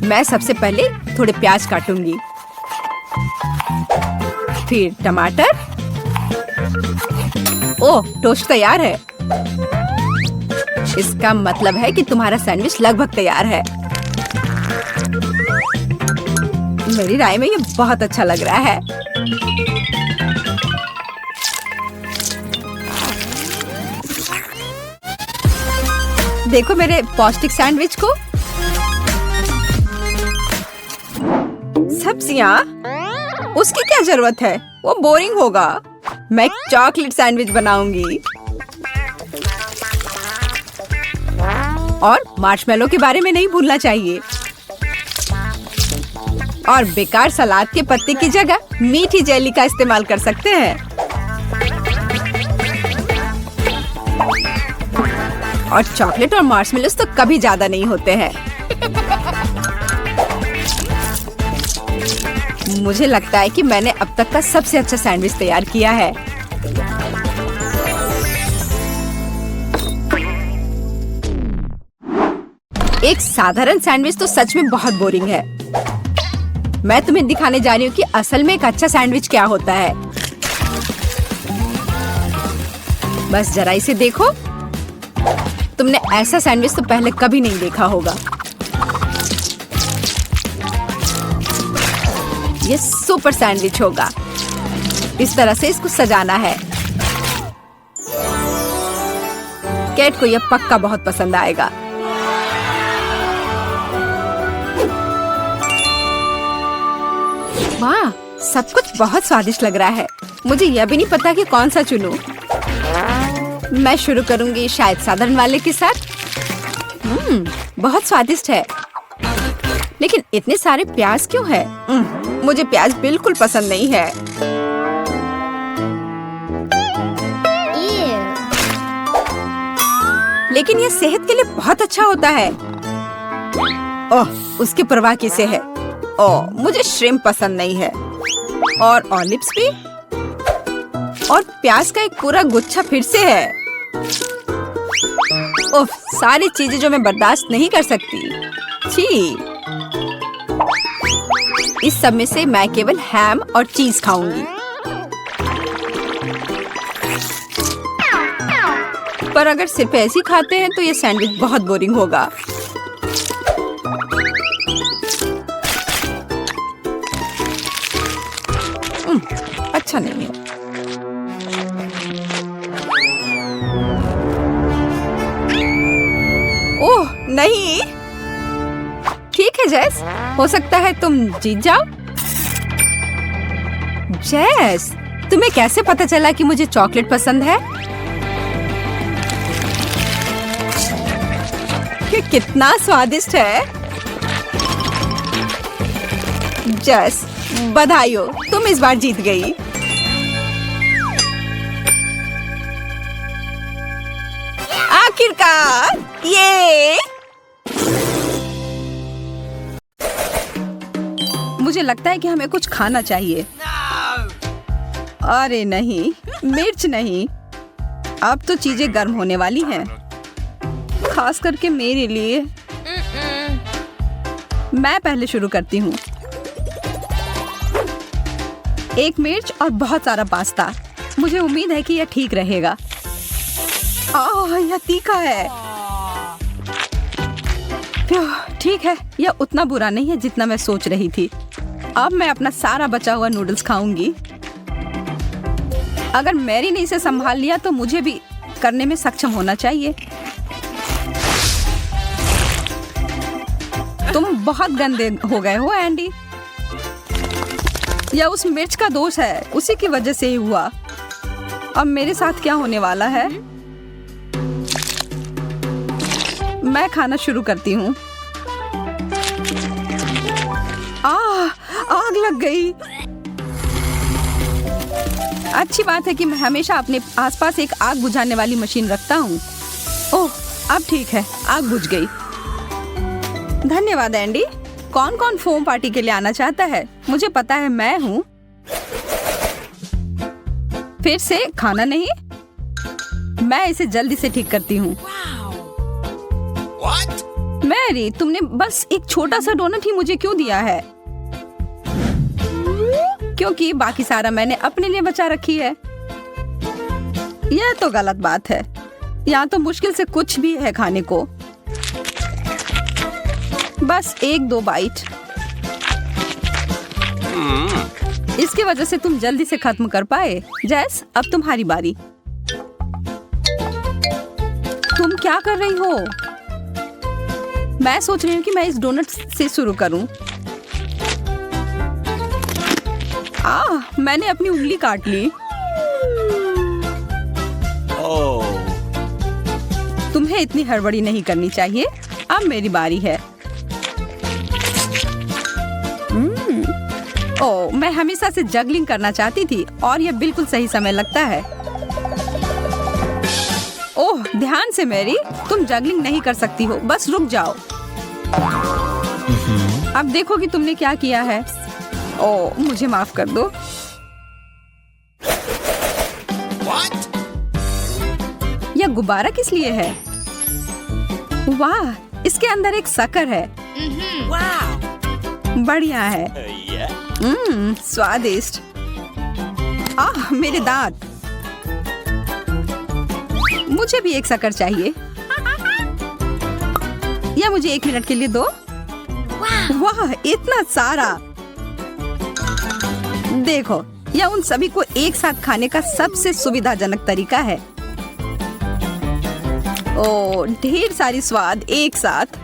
मैं सबसे पहले थोड़े प्याज काटूंगी, फिर टमाटर। ओह, टोस्ट तैयार है। इसका मतलब है कि तुम्हारा सैंडविच लगभग तैयार है। मेरी राय में ये बहुत अच्छा लग रहा है। देखो मेरे पौष्टिक सैंडविच को। सब्जियां? उसकी क्या जरूरत है? वो बोरिंग होगा। मैं एक चॉकलेट सैंडविच बनाऊंगी। और मार्शमेलो के बारे में नहीं भूलना चाहिए। और बेकार सलाद के पत्ते की जगह मीठी जेली का इस्तेमाल कर सकते हैं। और चॉकलेट और मार्शमेलोस तो कभी ज्यादा नहीं होते हैं। मुझे लगता है कि मैंने अब तक का सबसे अच्छा सैंडविच तैयार किया है। एक साधारण सैंडविच तो सच में बहुत बोरिंग है। मैं तुम्हें दिखाने जा रही हूँ कि असल में एक अच्छा सैंडविच क्या होता है। बस जरा इसे देखो। तुमने ऐसा सैंडविच तो पहले कभी नहीं देखा होगा। ये सुपर सैंडविच होगा। इस तरह से इसको सजाना है। कैट को यह पक्का बहुत पसंद आएगा। वाह, सब कुछ बहुत स्वादिष्ट लग रहा है। मुझे यह भी नहीं पता कि कौन सा चुनूं। मैं शुरू करूंगी शायद साधारण वाले के साथ। बहुत स्वादिष्ट है। लेकिन इतने सारे प्याज क्यों है? मुझे प्याज बिल्कुल पसंद नहीं है। लेकिन यह सेहत के लिए बहुत अच्छा होता है। ओह, उसकी परवाह किसे है? ओह, मुझे श्रिम्प पसंद नहीं है। और ऑलिव्स भी। और प्याज का एक पूरा गुच्छा फिर से है। ओह, सारी चीजें जो मैं बर्दाश्त नहीं कर सकती। छी। इस सब में से मैं केवल हैम और चीज खाऊंगी। पर अगर सिर्फ ऐसे ही खाते हैं तो ये सैंडविच बहुत बोरिंग होगा। अच्छा नहीं है। ओह नहीं, ठीक है जेस, हो सकता है तुम जीत जाओ। जेस, तुम्हें कैसे पता चला कि मुझे चॉकलेट पसंद है? ये कितना स्वादिष्ट है। जेस, बधाई हो, तुम इस बार जीत गई। आखिरकार, ये मुझे लगता है कि हमें कुछ खाना चाहिए। अरे नहीं, मिर्च नहीं। अब तो चीजें गर्म होने वाली हैं, खास करके मेरे लिए। मैं पहले शुरू करती हूँ। एक मिर्च और बहुत सारा पास्ता। मुझे उम्मीद है कि यह ठीक रहेगा। यह तीखा है। ठीक है, यह उतना बुरा नहीं है जितना मैं सोच रही थी। अब मैं अपना सारा बचा हुआ नूडल्स खाऊंगी। अगर मैरी ने इसे संभाल लिया तो मुझे भी करने में सक्षम होना चाहिए। तुम बहुत गंदे हो गए हो एंडी। यह उस मिर्च का दोष है, उसी की वजह से ही हुआ। अब मेरे साथ क्या होने वाला है? मैं खाना शुरू करती हूँ। आग लग गई। अच्छी बात है कि मैं हमेशा अपने आसपास एक आग बुझाने वाली मशीन रखता हूँ। ओह, अब ठीक है, आग बुझ गई। धन्यवाद एंडी। कौन कौन फोम पार्टी के लिए आना चाहता है? मुझे पता है, मैं हूँ। फिर से खाना नहीं, मैं इसे जल्दी से ठीक करती हूँ। मैरी, तुमने बस एक छोटा सा डोनट ही मुझे क्यों दिया है? क्योंकि बाकी सारा मैंने अपने लिए बचा रखी है। यह तो गलत बात है। यहाँ तो मुश्किल से कुछ भी है खाने को। बस 1-2 बाइट। इसकी वजह से तुम जल्दी से खत्म कर पाए। जैस, अब तुम्हारी बारी। तुम क्या कर रही हो? मैं सोच रही हूँ कि मैं इस डोनट से शुरू करूं। मैंने अपनी उंगली काट ली। तुम्हें इतनी हड़बड़ी नहीं करनी चाहिए। अब मेरी बारी है। ओह, मैं हमेशा से जगलिंग करना चाहती थी और यह बिल्कुल सही समय लगता है। ओह, ध्यान से मैरी, तुम जगलिंग नहीं कर सकती हो, बस रुक जाओ। अब देखो कि तुमने क्या किया है। ओह, मुझे माफ कर दो। यह गुब्बारा किस लिए है? वाह, इसके अंदर एक शक्कर है। बढ़िया है। स्वादिष्ट। मेरे दांत। मुझे भी एक शक्कर चाहिए। या मुझे 1 मिनट के लिए दो। वाह, इतना सारा। देखो, यह उन सभी को एक साथ खाने का सबसे सुविधाजनक तरीका है। ओह, ढेर सारी स्वाद एक साथ।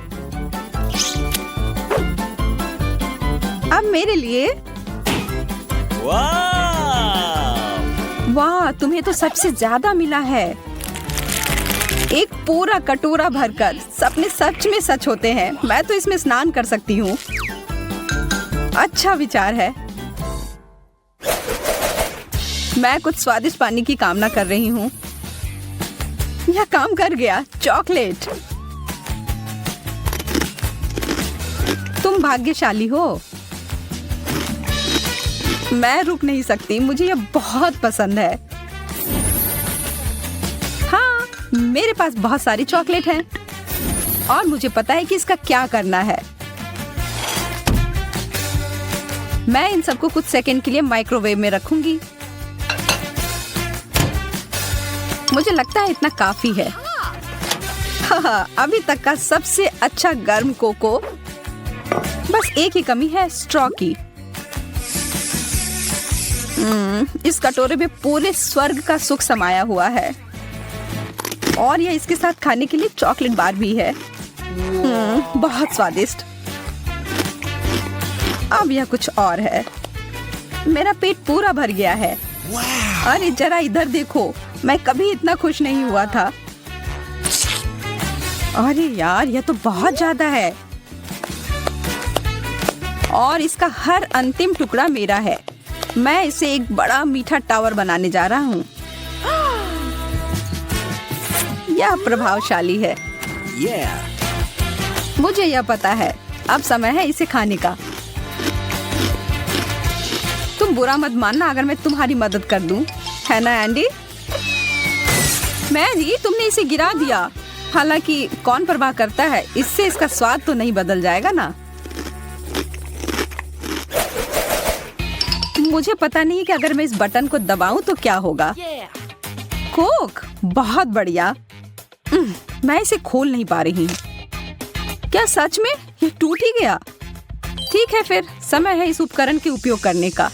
अब मेरे लिए। वाह, तुम्हें तो सबसे ज्यादा मिला है। एक पूरा कटोरा भरकर। सपने सच में सच होते हैं। मैं तो इसमें स्नान कर सकती हूँ। अच्छा विचार है। मैं कुछ स्वादिष्ट पानी की कामना कर रही हूँ। यह काम कर गया। चॉकलेट। तुम भाग्यशाली हो। मैं रुक नहीं सकती, मुझे यह बहुत पसंद है। हाँ, मेरे पास बहुत सारी चॉकलेट हैं और मुझे पता है कि इसका क्या करना है। मैं इन सबको कुछ सेकंड के लिए माइक्रोवेव में रखूंगी। मुझे लगता है इतना काफी है। हाँ, अभी तक का सबसे अच्छा गर्म कोको। बस एक ही कमी है, स्ट्रॉ की। इस कटोरे में पूरे स्वर्ग का सुख समाया हुआ है। और यह इसके साथ खाने के लिए चॉकलेट बार भी है। बहुत स्वादिष्ट। अब यह कुछ और है। मेरा पेट पूरा भर गया है। अरे जरा इधर देखो, मैं कभी इतना खुश नहीं हुआ था। अरे यार, यह तो बहुत ज्यादा है। और इसका हर अंतिम टुकड़ा मेरा है। मैं इसे एक बड़ा मीठा टावर बनाने जा रहा हूँ। यह प्रभावशाली है। मुझे यह पता है। अब समय है इसे खाने का। तुम बुरा मत मानना अगर मैं तुम्हारी मदद कर दूं, है ना एंडी? मैरी, तुमने इसे गिरा दिया। हालांकि कौन परवाह करता है, इससे इसका स्वाद तो नहीं बदल जाएगा ना। मुझे पता नहीं कि अगर मैं इस बटन को दबाऊं तो क्या होगा। कोक, बहुत बढ़िया। मैं इसे खोल नहीं पा रही। क्या सच में ये टूट ही गया? ठीक है, फिर समय है इस उपकरण के उपयोग करने का।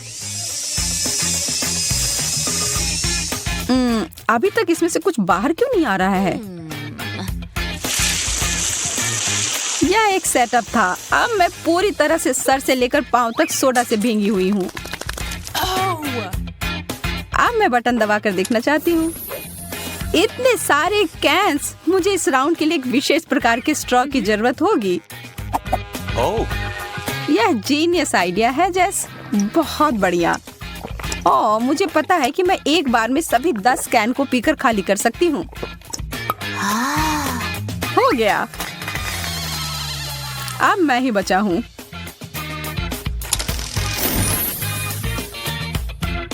अभी तक इसमें से कुछ बाहर क्यों नहीं आ रहा है? यह एक सेटअप था। अब मैं पूरी तरह से सर से लेकर पांव तक सोडा से भींगी हुई हूँ। अब मैं बटन दबाकर देखना चाहती हूँ। इतने सारे कैंस। मुझे इस राउंड के लिए एक विशेष प्रकार के स्ट्रॉ की जरूरत होगी। यह जीनियस आइडिया है जेस। बहुत बढ़िया। ओह, मुझे पता है कि मैं एक बार में सभी 10 कैन को पीकर खाली कर सकती हूँ। हो गया। अब मैं ही बचा हूँ।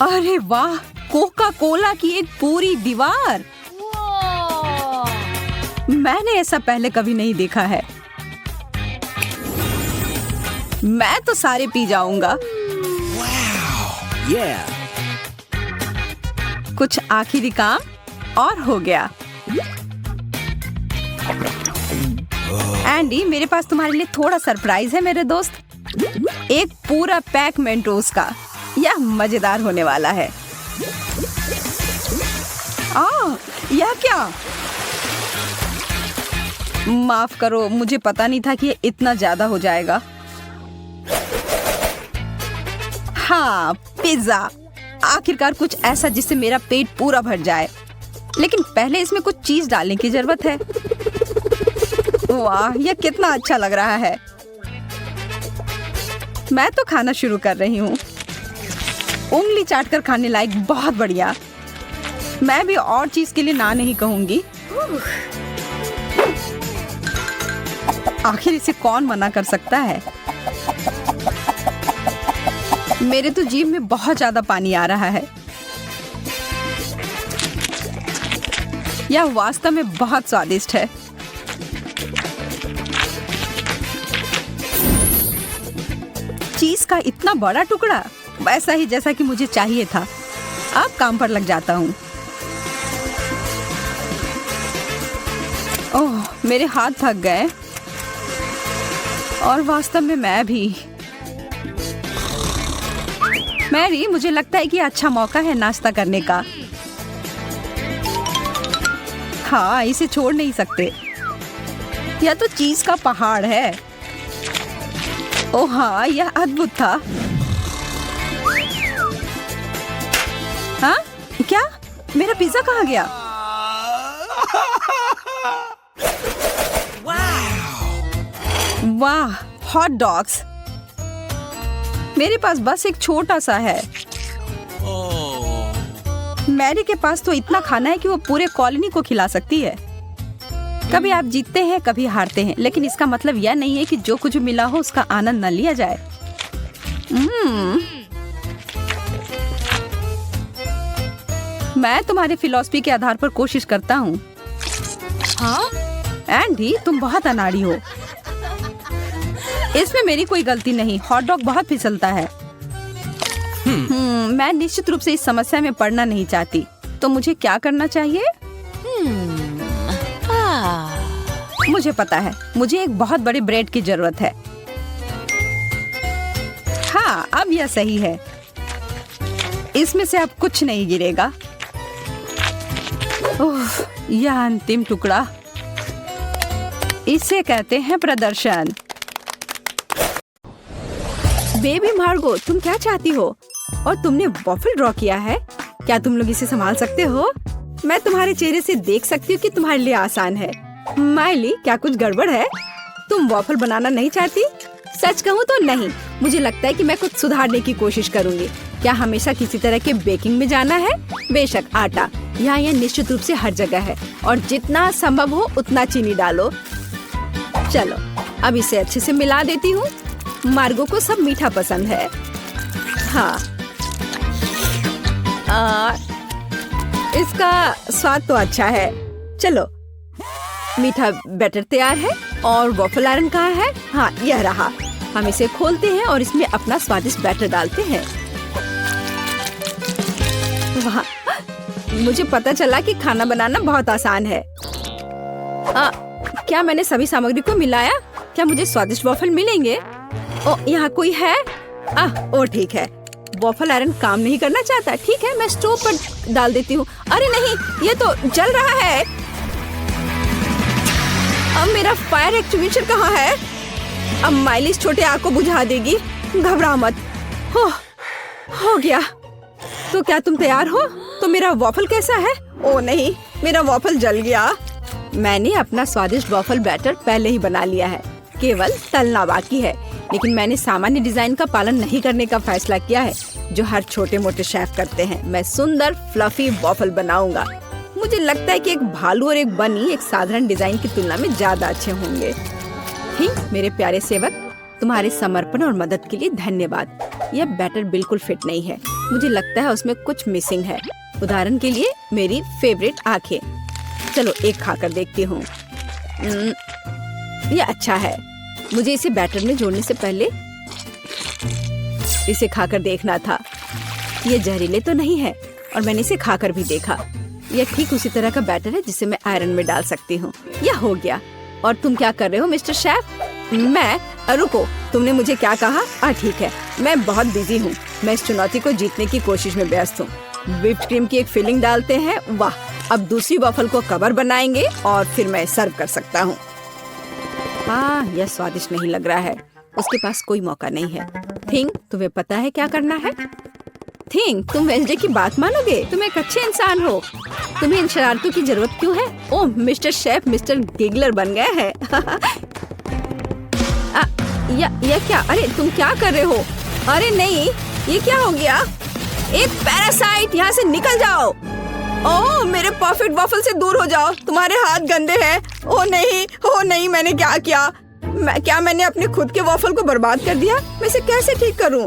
अरे वाह, कोका कोला की एक पूरी दीवार। मैंने ऐसा पहले कभी नहीं देखा है। मैं तो सारे पी जाऊंगा। कुछ आखिरी काम और हो गया। एंडी, मेरे पास तुम्हारे लिए थोड़ा सरप्राइज है मेरे दोस्त। एक पूरा पैक मेंटोस का। यह मजेदार होने वाला है। यह क्या? माफ करो, मुझे पता नहीं था कि ये इतना ज्यादा हो जाएगा। हाँ, पिज्जा। आखिरकार कुछ ऐसा जिससे मेरा पेट पूरा भर जाए। लेकिन पहले इसमें कुछ चीज डालने की जरूरत है। वाह, यह कितना अच्छा लग रहा है। मैं तो खाना शुरू कर रही हूँ। उंगली चाटकर खाने लायक। बहुत बढ़िया। मैं भी और चीज के लिए ना नहीं कहूंगी। आखिर इसे कौन मना कर सकता है? मेरे तो जीभ में बहुत ज्यादा पानी आ रहा है। यह वास्तव में बहुत स्वादिष्ट है। चीज का इतना बड़ा टुकड़ा, वैसा ही जैसा कि मुझे चाहिए था। अब काम पर लग जाता हूँ। ओह, मेरे हाथ थक गए। और वास्तव में मैं भी। मैरी, मुझे लगता है कि अच्छा मौका है नाश्ता करने का। हाँ, इसे छोड़ नहीं सकते। यह तो चीज का पहाड़ है। ओह हाँ, यह अद्भुत था। हाँ, क्या? मेरा पिज्जा कहाँ गया? वाह, हॉट डॉग्स। मेरे पास बस एक छोटा सा है। मैरी के पास तो इतना खाना है कि वो पूरे कॉलोनी को खिला सकती है। कभी आप जीतते हैं, कभी हारते हैं, लेकिन इसका मतलब यह नहीं है कि जो कुछ मिला हो उसका आनंद न लिया जाए। मैं तुम्हारी फिलॉसफी के आधार पर कोशिश करता हूँ। हाँ? एंडी, तुम बहुत अनाड़ी हो। इसमें मेरी कोई गलती नहीं। हॉट डॉग बहुत फिसलता है। मैं निश्चित रूप से इस समस्या में पड़ना नहीं चाहती। तो मुझे क्या करना चाहिए? मुझे पता है, मुझे एक बहुत बड़ी ब्रेड की जरूरत है। हाँ, अब यह सही है। इसमें से अब कुछ नहीं गिरेगा। ओह, यह अंतिम टुकड़ा, इसे कहते हैं प्रदर्शन। बेबी मार्गो, तुम क्या चाहती हो? और तुमने वॉफल ड्रॉ किया है? क्या तुम लोग इसे संभाल सकते हो? मैं तुम्हारे चेहरे से देख सकती हूँ कि तुम्हारे लिए आसान है। माइली, क्या कुछ गड़बड़ है? तुम वॉफल बनाना नहीं चाहती? सच कहूँ तो नहीं। मुझे लगता है कि मैं कुछ सुधारने की कोशिश करूँगी। क्या हमेशा किसी तरह के बेकिंग में जाना है? बेशक, आटा यहाँ यह निश्चित रूप से हर जगह है और जितना संभव हो उतना चीनी डालो। चलो, अब इसे अच्छे से मिला देती हूँ। मार्गो को सब मीठा पसंद है। हाँ, इसका स्वाद तो अच्छा है। चलो, मीठा बैटर तैयार है और वॉफल आयरन कहाँ है? हाँ, यह रहा। हम इसे खोलते हैं और इसमें अपना स्वादिष्ट बैटर डालते हैं। वाह, मुझे पता चला कि खाना बनाना बहुत आसान है। क्या मैंने सभी सामग्री को मिलाया? क्या मुझे स्वादिष्ट वॉफल मिलेंगे? ओ, यहाँ कोई है? ओ ठीक है, वॉफल आयरन काम नहीं करना चाहता। ठीक है, मैं स्टोव पर डाल देती हूँ। अरे नहीं, ये तो जल रहा है। अब मेरा फायर एक्सटिंग्विशर कहाँ है? अब माइली इस छोटे आग को बुझा देगी। घबरा मत। हो गया। तो क्या तुम तैयार हो? तो मेरा वॉफल कैसा है? ओ नहीं, मेरा वॉफल जल गया। मैंने अपना स्वादिष्ट वॉफल बैटर पहले ही बना लिया है, केवल तलना बाकी है। लेकिन मैंने सामान्य डिजाइन का पालन नहीं करने का फैसला किया है, जो हर छोटे मोटे शेफ करते हैं। मैं सुंदर फ्लफी वॉफल बनाऊंगा। मुझे लगता है कि एक भालू और एक बनी एक साधारण डिजाइन की तुलना में ज्यादा अच्छे होंगे। ठीक, मेरे प्यारे सेवक, तुम्हारे समर्पण और मदद के लिए धन्यवाद। यह बैटर बिल्कुल फिट नहीं है। मुझे लगता है उसमें कुछ मिसिंग है। उदाहरण के लिए मेरी फेवरेट आंखें। चलो, एक खाकर देखती हूँ। यह अच्छा है। मुझे इसे बैटर में जोड़ने से पहले इसे खाकर देखना था। ये जहरीले तो नहीं है और मैंने इसे खाकर भी देखा। यह ठीक उसी तरह का बैटर है जिसे मैं आयरन में डाल सकती हूँ। यह हो गया। और तुम क्या कर रहे हो मिस्टर शेफ? मैं? रुको, तुमने मुझे क्या कहा? ठीक है, मैं बहुत बिजी हूँ। मैं इस चुनौती को जीतने की कोशिश में व्यस्त हूँ। व्हिप्ड क्रीम की एक फिलिंग डालते हैं। वाह, अब दूसरी वॉफल को कवर बनाएंगे और फिर मैं सर्व कर सकता हूँ। हाँ, यह स्वादिष्ट नहीं लग रहा है। उसके पास कोई मौका नहीं है। थिंग, तुम्हें पता है क्या करना है? थिंग, तुम वेंसडे की बात मानोगे? तुम एक अच्छे इंसान हो। तुम्हें इन शरारतों की जरूरत क्यों है? ओह, मिस्टर शेफ मिस्टर गिगलर बन गए हैं। यह क्या? अरे तुम क्या कर रहे हो? अरे नहीं, ये क्या हो गया? एक पैरासाइट, यहाँ से निकल जाओ। ओह, मेरे परफेक्ट वॉफल से दूर हो जाओ। तुम्हारे हाथ गंदे हैं। ओह नहीं, मैंने क्या किया? क्या मैंने अपने खुद के वॉफल को बर्बाद कर दिया? मैं इसे कैसे ठीक करूं?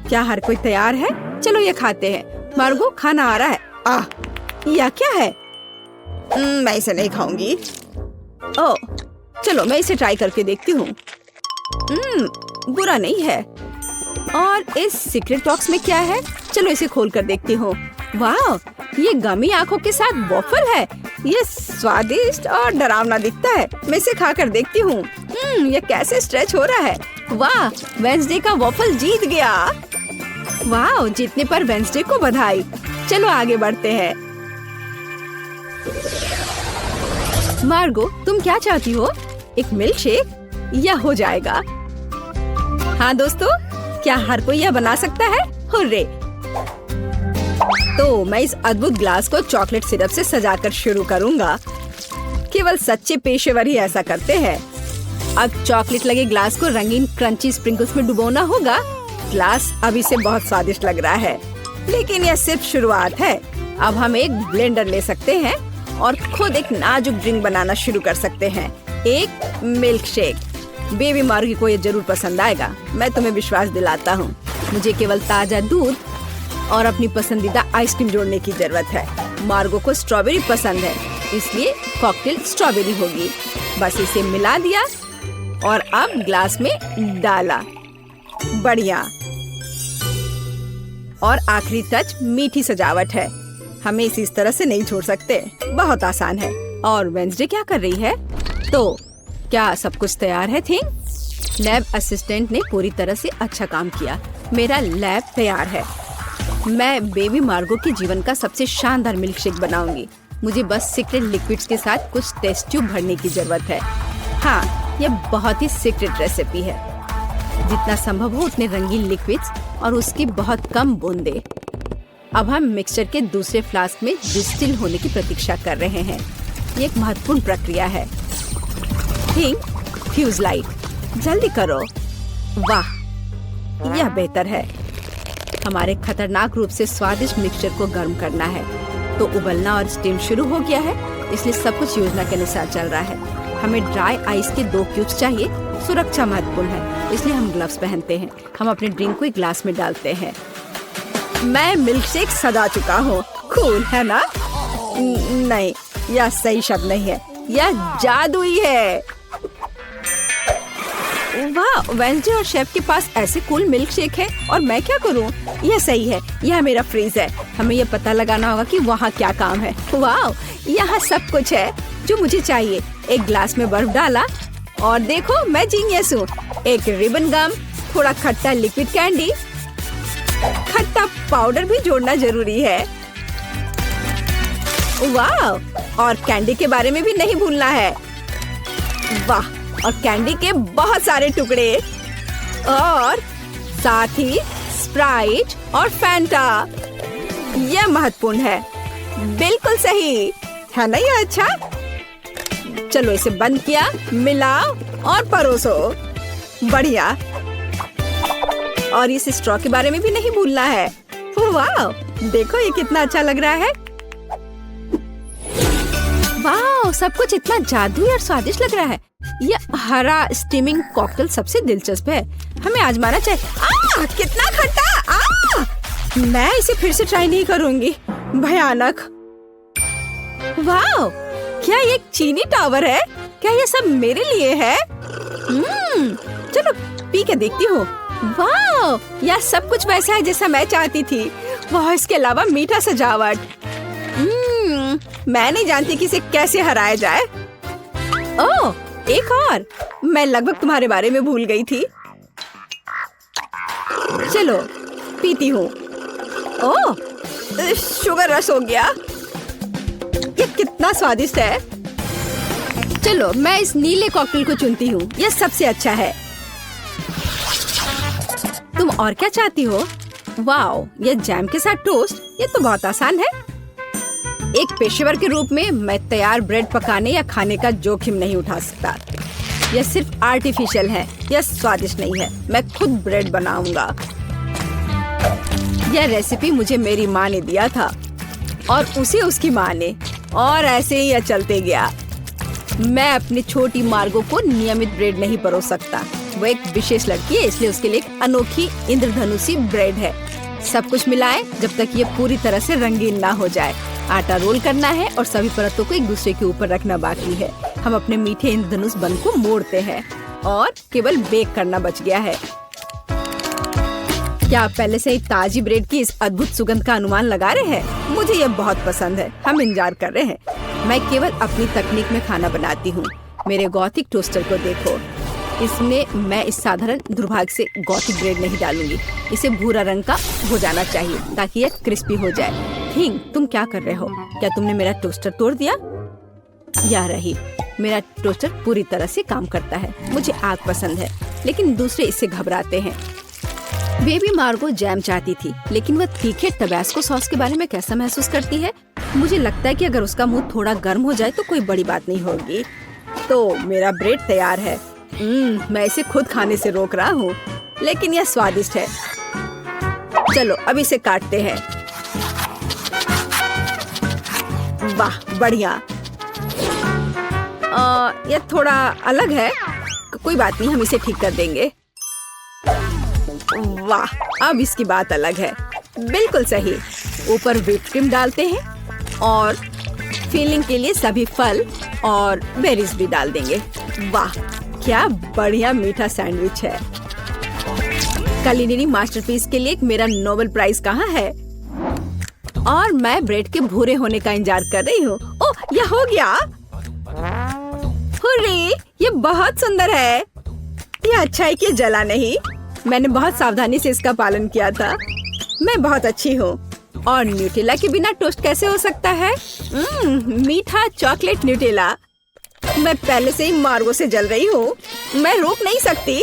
क्या हर कोई तैयार है? चलो ये खाते हैं। मार्गो, खाना आ रहा है। यह क्या है? मैं इसे नहीं खाऊंगी। ओह, चलो मैं इसे ट्राई करके देखती हूँ। बुरा नहीं है। और इस सीक्रेट बॉक्स में क्या है? चलो इसे खोल कर देखती हूँ। वाह, ये गमी आंखों के साथ वॉफल है। ये स्वादिष्ट और डरावना दिखता है। मैं इसे खाकर देखती हूँ। ये कैसे स्ट्रेच हो रहा है। वाह, वेंसडे का वॉफल जीत गया। वाह, जीतने पर वेंसडे को बधाई। चलो आगे बढ़ते हैं। मार्गो, तुम क्या चाहती हो? एक मिल्क शेक? यह हो जाएगा। हाँ दोस्तों, क्या हर कोई यह बना सकता है? हुर्रे! तो मैं इस अद्भुत ग्लास को चॉकलेट सिरप से सजाकर शुरू करूंगा। केवल सच्चे पेशेवर ही ऐसा करते हैं। अब चॉकलेट लगे ग्लास को रंगीन क्रंची स्प्रिंकल्स में डुबोना होगा। ग्लास अभी से बहुत स्वादिष्ट लग रहा है, लेकिन यह सिर्फ शुरुआत है। अब हम एक ब्लेंडर ले सकते हैं और खुद एक नाजुक ड्रिंक बनाना शुरू कर सकते हैं। एक मिल्क शेक। बेबी मार्गी को ये जरूर पसंद आएगा, मैं तुम्हें विश्वास दिलाता हूँ। मुझे केवल ताजा दूध और अपनी पसंदीदा आइसक्रीम जोड़ने की जरूरत है। मार्गो को स्ट्रॉबेरी पसंद है, इसलिए कॉकटेल स्ट्रॉबेरी होगी। बस इसे मिला दिया और अब ग्लास में डाला। बढ़िया। और आखिरी टच मीठी सजावट है। हमें इस तरह से नहीं छोड़ सकते। बहुत आसान है। और वेंसडे क्या कर रही है? तो क्या सब कुछ तैयार है? थिंग लैब असिस्टेंट ने पूरी तरह से अच्छा काम किया। मेरा लैब तैयार है। मैं बेबी मार्गो के जीवन का सबसे शानदार मिल्क शेक बनाऊंगी। मुझे बस सीक्रेट लिक्विड्स के साथ कुछ टेस्ट ट्यूब भरने की जरूरत है। हाँ, यह बहुत ही सीक्रेट रेसिपी है। जितना संभव हो उतने रंगीन लिक्विड्स और उसकी बहुत कम बूंदे। अब हम मिक्सचर के दूसरे फ्लास्क में डिस्टिल होने की प्रतीक्षा कर रहे हैं। ये एक महत्वपूर्ण प्रक्रिया है। थिंग फ्यूज लाइट, जल्दी करो। वाह, यह बेहतर है। हमारे खतरनाक रूप से स्वादिष्ट मिक्सचर को गर्म करना है। तो उबलना और स्टीम शुरू हो गया है, इसलिए सब कुछ योजना के अनुसार चल रहा है। हमें ड्राई आइस के 2 क्यूब्स चाहिए। सुरक्षा महत्वपूर्ण है, इसलिए हम ग्लव्स पहनते हैं। हम अपने ड्रिंक को एक ग्लास में डालते हैं। मैं मिल्क शेक सजा चुका हूँ। कूल है ना? नहीं, यह सही शब्द नहीं है, यह जादुई है। वाह, वेंसडे और शेफ के पास ऐसे कूल मिल्क शेक है और मैं क्या करूं? यह सही है, यह मेरा फ्रीज है। हमें यह पता लगाना होगा कि वहाँ क्या काम है। वाह, यहाँ सब कुछ है जो मुझे चाहिए। एक ग्लास में बर्फ डाला और देखो, मैं जीनियस हूँ। एक रिबन गम, थोड़ा खट्टा लिक्विड कैंडी, खट्टा पाउडर भी जोड़ना जरूरी है। वाह, और कैंडी के बारे में भी नहीं भूलना है। वाह, और कैंडी के बहुत सारे टुकड़े और साथ ही स्प्राइट और फैंटा। यह महत्वपूर्ण है। बिल्कुल सही है ना? यह अच्छा। चलो इसे बंद किया, मिलाओ और परोसो। बढ़िया। और इस स्ट्रॉ के बारे में भी नहीं भूलना है। वाह, देखो ये कितना अच्छा लग रहा है। वाह, सब कुछ इतना जादुई और स्वादिष्ट लग रहा है। यह हरा स्टीमिंग कॉकटेल सबसे दिलचस्प है। हमें आजमाना चाहिए। कितना खट्टा! मैं इसे फिर से ट्राई नहीं करूंगी। भयानक। वाह, क्या ये एक चीनी टावर है? क्या ये सब मेरे लिए है? चलो पी के देखती हूँ। वाह, यह सब कुछ वैसा है जैसा मैं चाहती थी। वाह, इसके अलावा मीठा सजावट। मैं नहीं जानती कि इसे कैसे हराया जाए। ओह, एक और। मैं लगभग तुम्हारे बारे में भूल गई थी। चलो पीती हूँ। ओह, शुगर रश हो गया। ये कितना स्वादिष्ट है। चलो मैं इस नीले कॉकटेल को चुनती हूँ। यह सबसे अच्छा है। तुम और क्या चाहती हो? वाओ, ये जैम के साथ टोस्ट, ये तो बहुत आसान है। एक पेशेवर के रूप में मैं तैयार ब्रेड पकाने या खाने का जोखिम नहीं उठा सकता। यह सिर्फ आर्टिफिशियल है, यह स्वादिष्ट नहीं है। मैं खुद ब्रेड बनाऊंगा। यह रेसिपी मुझे मेरी माँ ने दिया था और उसे उसकी माँ ने, और ऐसे ही यह चलते गया। मैं अपनी छोटी मार्गो को नियमित ब्रेड नहीं परोस सकता। वो एक विशेष लड़की है, इसलिए उसके लिए एक अनोखी इंद्रधनुषी ब्रेड है। सब कुछ मिलाएं जब तक ये पूरी तरह से रंगीन ना हो जाए। आटा रोल करना है और सभी परतों को एक दूसरे के ऊपर रखना बाकी है। हम अपने मीठे इंद्रधनुष बन को मोड़ते हैं और केवल बेक करना बच गया है। क्या आप पहले से ही ताजी ब्रेड की इस अद्भुत सुगंध का अनुमान लगा रहे हैं? मुझे यह बहुत पसंद है। हम इंतजार कर रहे हैं। मैं केवल अपनी तकनीक में खाना बनाती हूँ। मेरे गॉथिक टोस्टर को देखो। इसमें मैं इस साधारण दुर्भाग्य से गॉथिक ब्रेड नहीं डालूंगी। इसे भूरा रंग का हो जाना चाहिए ताकि यह क्रिस्पी हो जाए। थिंग, तुम क्या कर रहे हो? क्या तुमने मेरा टोस्टर तोड़ दिया? या रही, मेरा टोस्टर पूरी तरह से काम करता है। मुझे आग पसंद है, लेकिन दूसरे इससे घबराते हैं। बेबी मार्गो जैम चाहती थी, लेकिन वह तीखे टबैस्को सॉस के बारे में कैसा महसूस करती है? मुझे लगता है कि अगर उसका मुंह थोड़ा गर्म हो जाए तो कोई बड़ी बात नहीं होगी। तो मेरा ब्रेड तैयार है। मैं इसे खुद खाने से रोक रहा हूँ, लेकिन यह स्वादिष्ट है। चलो अब इसे काटते हैं। वाह, बढ़िया। यह थोड़ा अलग है। कोई बात नहीं, हम इसे ठीक कर देंगे। वाह, अब इसकी बात अलग है। बिल्कुल सही। ऊपर व्हिप क्रीम डालते हैं और फिलिंग के लिए सभी फल और बेरीज भी डाल देंगे। वाह, क्या बढ़िया मीठा सैंडविच है। कुलिनरी मास्टरपीस के लिए मेरा नोबेल प्राइज कहाँ है? और मैं ब्रेड के भूरे होने का इंतजार कर रही हूँ। ओह, यह हो गया। हुर्रे, ये बहुत सुंदर है। यह अच्छा है कि जला नहीं। मैंने बहुत सावधानी से इसका पालन किया था। मैं बहुत अच्छी हूँ। और न्यूटेला के बिना टोस्ट कैसे हो सकता है? मीठा चॉकलेट न्यूटेला। मैं पहले से ही मार्गो से जल रही हूँ। मैं रोक नहीं सकती।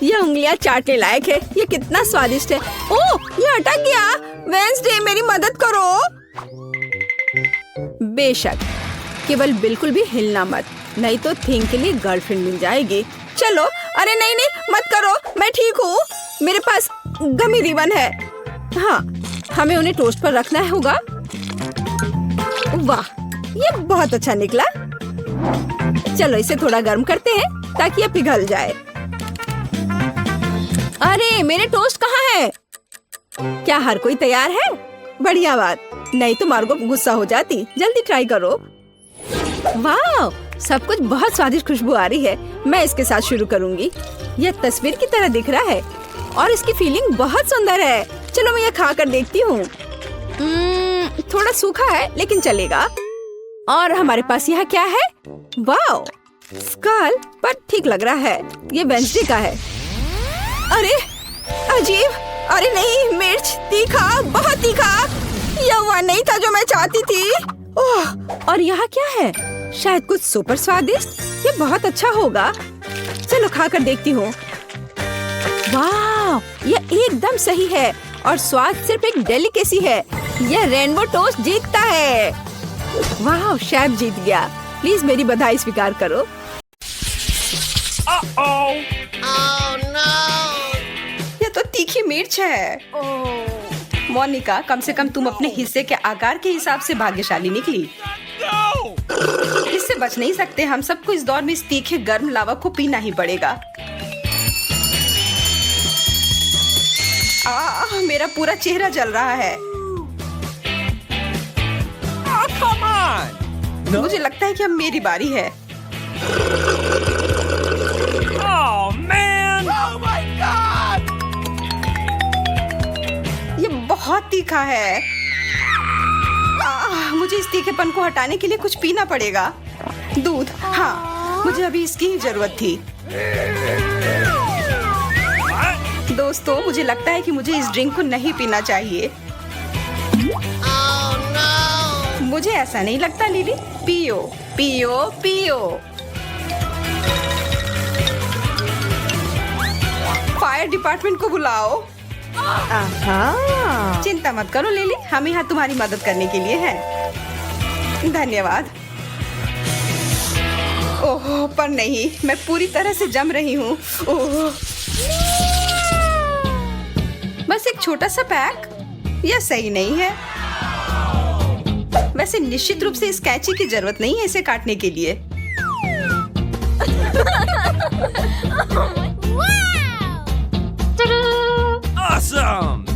ये उंगलियां चाटने लायक है। ये कितना स्वादिष्ट है। ओह, ये अटक गया। वेंसडे, मेरी मदद करो। बेशक, केवल बिल्कुल भी हिलना मत, नहीं तो थिंग के लिए गर्लफ्रेंड मिल जाएगी। चलो। अरे नहीं नहीं, मत करो, मैं ठीक हूँ। मेरे पास गमी रिबन है। हाँ, हमें उन्हें टोस्ट पर रखना होगा। वाह, ये बहुत अच्छा निकला। चलो इसे थोड़ा गर्म करते हैं ताकि ये पिघल जाए। अरे, मेरे टोस्ट कहाँ है? क्या हर कोई तैयार है? बढ़िया बात, नहीं तो मार्गो गुस्सा हो जाती। जल्दी ट्राई करो। वाह, सब कुछ बहुत स्वादिष्ट खुशबू आ रही है। मैं इसके साथ शुरू करूंगी। यह तस्वीर की तरह दिख रहा है और इसकी फीलिंग बहुत सुंदर है। चलो मैं यह खा कर देखती हूँ। थोड़ा सूखा है लेकिन चलेगा। और हमारे पास यहाँ क्या है? वाह, स्कल, पर ठीक लग रहा है। ये वेंसडे का है। अरे अजीब। अरे नहीं, मिर्च, तीखा, बहुत तीखा। यह वह नहीं था जो मैं चाहती थी। ओह, और यहाँ क्या है? शायद कुछ सुपर स्वादिष्ट। ये बहुत अच्छा होगा। चलो खा कर देखती हूँ। वाह, यह एकदम सही है और स्वाद सिर्फ एक डेलिकेसी है। यह रेनबो टोस्ट जीतता है। वाह, शेफ जीत गया। प्लीज मेरी बधाई स्वीकार करो। यह तो तीखी मिर्च है। मोनिका, कम से कम तुम अपने हिस्से के आकार के हिसाब से भाग्यशाली निकली। इससे बच नहीं सकते। हम सबको इस दौर में इस तीखे गर्म लावा को पीना ही पड़ेगा। मेरा पूरा चेहरा जल रहा है। Come on! No? मुझे लगता है कि अब मेरी बारी है। Oh man! Oh my God! ये बहुत तीखा है। मुझे इस तीखेपन को हटाने के लिए कुछ पीना पड़ेगा। दूध। हाँ, मुझे अभी इसकी ही जरूरत थी। दोस्तों, मुझे लगता है कि मुझे इस ड्रिंक को नहीं पीना चाहिए। मुझे ऐसा नहीं लगता लिली। पियो पियो पियो। फायर डिपार्टमेंट को बुलाओ। चिंता मत करो लिली, हम यहाँ तुम्हारी मदद करने के लिए हैं। धन्यवाद। ओह, पर नहीं, मैं पूरी तरह से जम रही हूँ। ओह, बस एक छोटा सा पैक। यह सही नहीं है। वैसे निश्चित रूप से इस कैंची की जरूरत नहीं है इसे काटने के लिए। Awesome!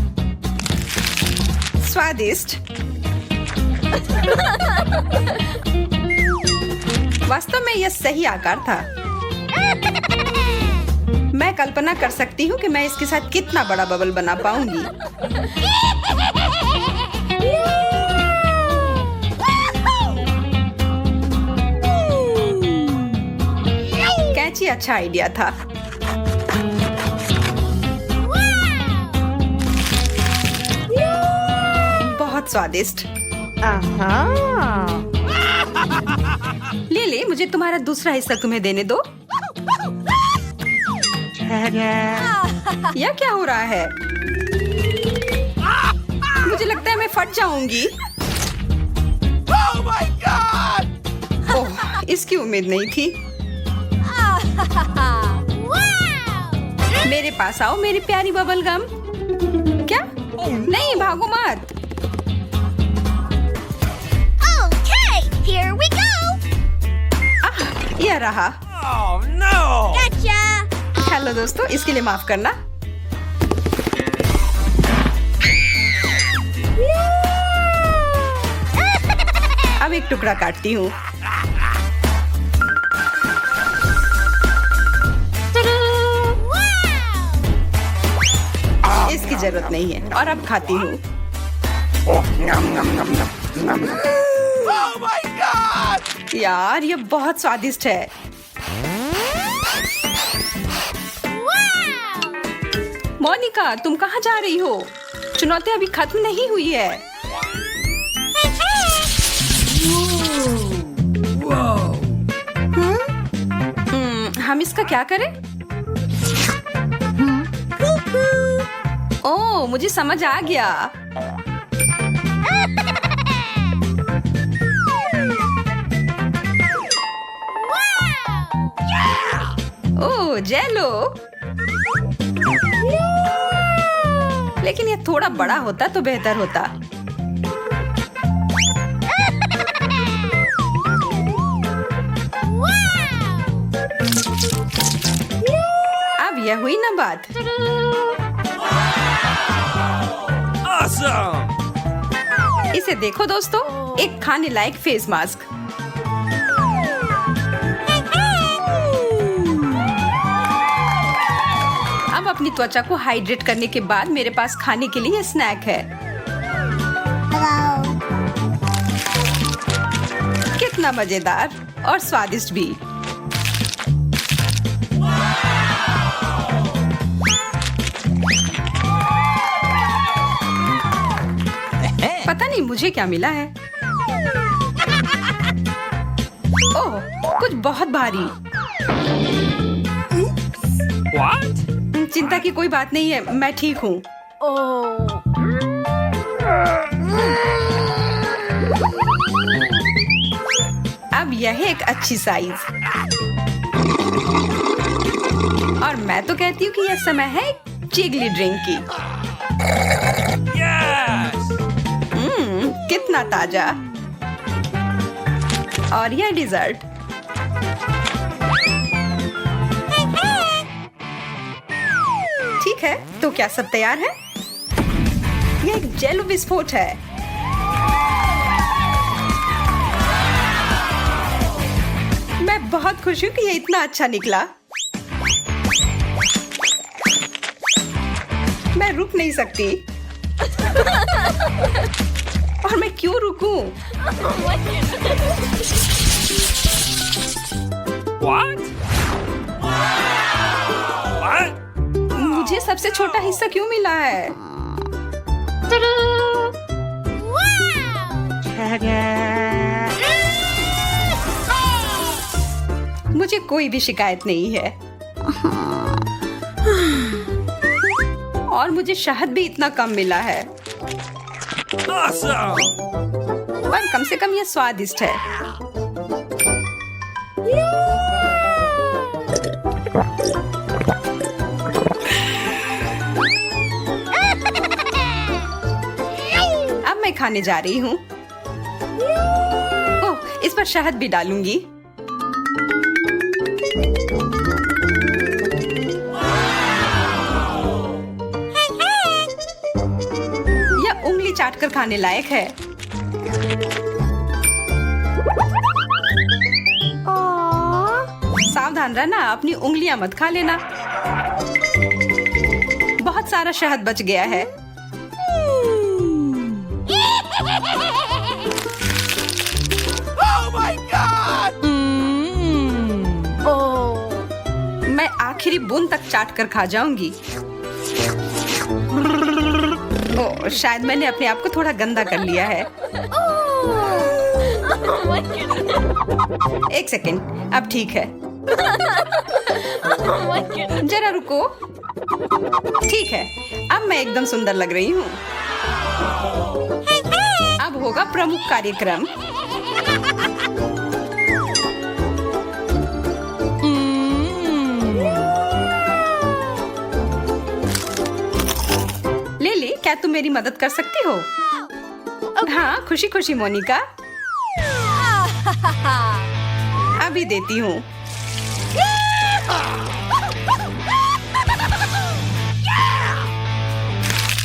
स्वादिष्ट। वास्तव में यह सही आकार था। मैं कल्पना कर सकती हूँ कि मैं इसके साथ कितना बड़ा बबल बना पाऊंगी। कैंची अच्छा आइडिया था। बहुत स्वादिष्ट। लिली, मुझे तुम्हारा दूसरा हिस्सा तुम्हें देने दो। यह क्या हो रहा है? मुझे लगता है मैं फट जाऊंगी। Oh my God! ओह, इसकी उम्मीद नहीं थी। मेरे पास आओ मेरी प्यारी बबल गम। क्या? नहीं, भागो मत। Here we go! यह रहा। Oh no! Gotcha! हेलो दोस्तों, इसके लिए माफ करना। अब एक टुकड़ा काटती हूँ। इसकी जरूरत नहीं है। और अब खाती हूँ। Oh my god! यार ये बहुत स्वादिष्ट है। मोनिका, तुम कहाँ जा रही हो? चुनौती अभी खत्म नहीं हुई है। हम इसका क्या करें? ओह, मुझे समझ आ गया। ओह, जेलो। लेकिन ये थोड़ा बड़ा होता तो बेहतर होता। अब यह हुई ना बात। Awesome! इसे देखो दोस्तों, एक खाने लायक फेस मास्क। अब अपनी त्वचा को हाइड्रेट करने के बाद मेरे पास खाने के लिए स्नैक है। कितना मजेदार और स्वादिष्ट भी। पता नहीं मुझे क्या मिला है। ओह, कुछ बहुत भारी। What? चिंता की कोई बात नहीं है, मैं ठीक हूँ। अब यह है एक अच्छी साइज। और मैं तो कहती हूँ कि यह समय है चिगली ड्रिंक की। Yes! कितना ताजा। और यह डिजर्ट। ठीक है, तो क्या सब तैयार है? यह एक जेलो विस्फोट है। मैं बहुत खुश हूँ कि यह इतना अच्छा निकला। मैं रुक नहीं सकती। और मैं क्यों रुकूं? What? What? मुझे सबसे छोटा हिस्सा क्यों मिला है? मुझे कोई भी शिकायत नहीं है। और मुझे शहद भी इतना कम मिला है। Awesome! पर कम से कम यह स्वादिष्ट है। अब मैं खाने जा रही हूँ। ओह, इस पर शहद भी डालूंगी। यह उंगली चाटकर खाने लायक है। सावधान रहना, अपनी उंगलियां मत खा लेना। बहुत सारा शहद बच गया है। Oh my god! मैं आखिरी बूंद तक चाट कर खा जाऊंगी। ओह, शायद मैंने अपने आप को थोड़ा गंदा कर लिया है। एक सेकंड, अब ठीक है। जरा रुको। ठीक है, अब मैं एकदम सुंदर लग रही हूँ। अब होगा प्रमुख कार्यक्रम। लिली, क्या तुम मेरी मदद कर सकती हो? हाँ, खुशी खुशी मोनिका। अभी देती हूँ।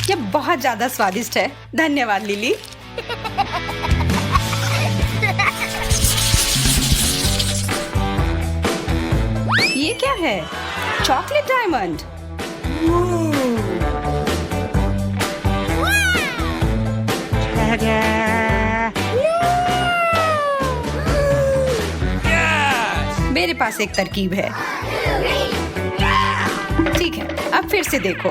यह बहुत ज्यादा स्वादिष्ट है। धन्यवाद लिली। ये क्या है? Chocolate diamond. Yes! मेरे पास एक तरकीब है। ठीक है, अब फिर से देखो।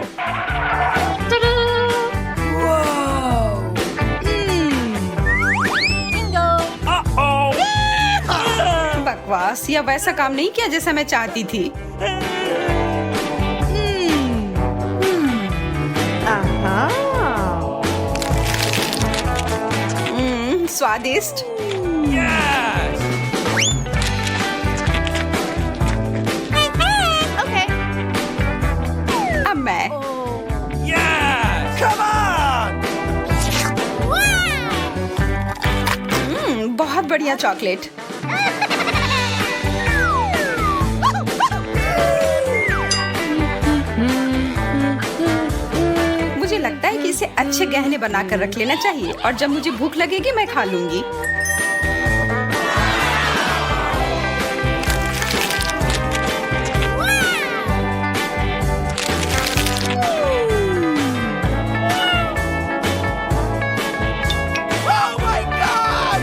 Uh-oh! बकवास, या वैसा काम नहीं किया जैसा मैं चाहती थी। स्वादिष्ट। Yes! अब मैं Yes! Come on! बहुत बढ़िया चॉकलेट। मुझे लगता है कि इसे अच्छे गहने बनाकर रख लेना चाहिए और जब मुझे भूख लगेगी मैं खा लूंगी। Oh my God!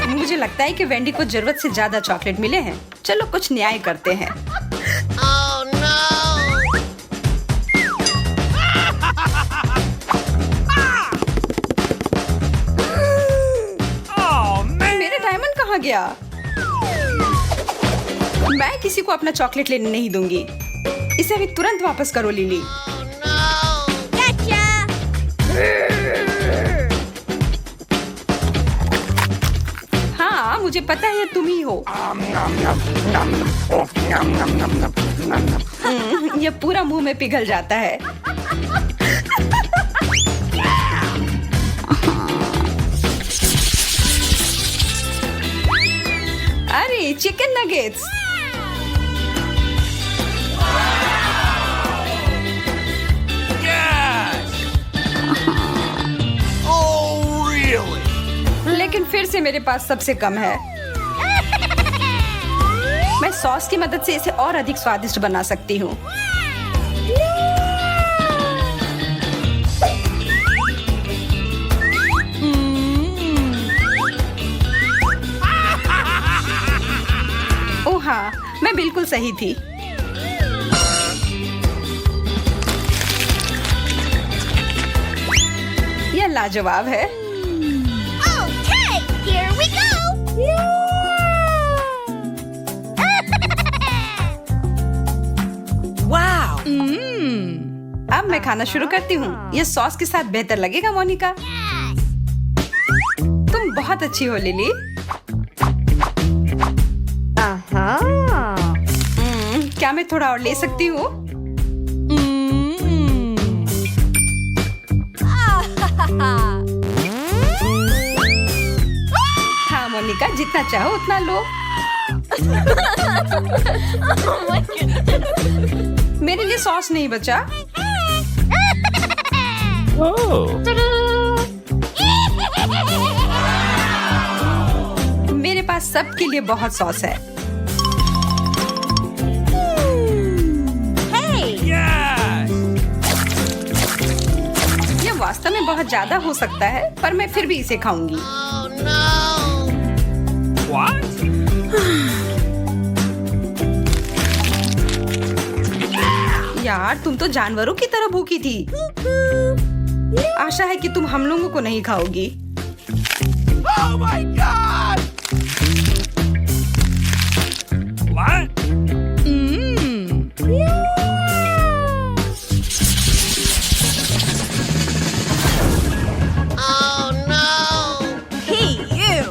मुझे लगता है कि वेंडी को जरूरत से ज्यादा चॉकलेट मिले हैं। चलो कुछ न्याय करते हैं। Oh man! मेरे डायमंड कहाँ गया? मैं किसी को अपना चॉकलेट लेने नहीं दूंगी। इसे अभी तुरंत वापस करो लिली। हाँ, मुझे पता है ये तुम ही हो। ये पूरा मुंह में पिघल जाता है। अरे chicken nuggets. Yes! Oh really? लेकिन फिर से मेरे पास सबसे कम है। मैं सॉस की मदद से इसे और अधिक स्वादिष्ट बना सकती हूँ। ओह हाँ, मैं बिल्कुल सही थी। यह लाजवाब है। Okay, here we go. Wow! अब मैं खाना शुरू करती हूँ। यह सॉस के साथ बेहतर लगेगा मोनिका। तुम बहुत अच्छी हो लिली। क्या मैं थोड़ा और ले सकती हूँ? हाँ मोनिका, जितना चाहो उतना लो। मेरे लिए सॉस नहीं बचा। Oh! मेरे पास सबके लिए बहुत सॉस है। Yes! यह वास्तव में बहुत ज्यादा हो सकता है, पर मैं फिर भी इसे खाऊंगी। What? यार, तुम तो जानवरों की तरह भूखी थी। आशा है कि तुम हम लोगों को नहीं खाओगी। Oh my God! What?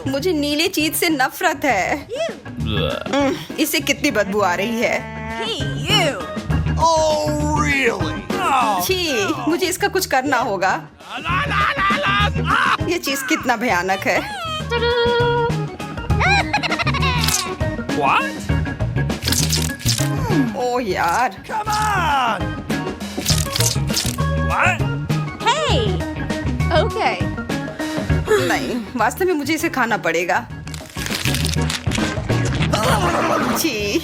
मुझे नीले चीज से नफरत है। इसे कितनी बदबू आ रही है। Oh really? Oh! छी, मुझे इसका कुछ करना होगा। La la la la! Ah! ये चीज कितना भयानक है। What? ओह यार, Come on! What? Okay. नहीं, वास्तव में मुझे इसे खाना पड़ेगा। छी,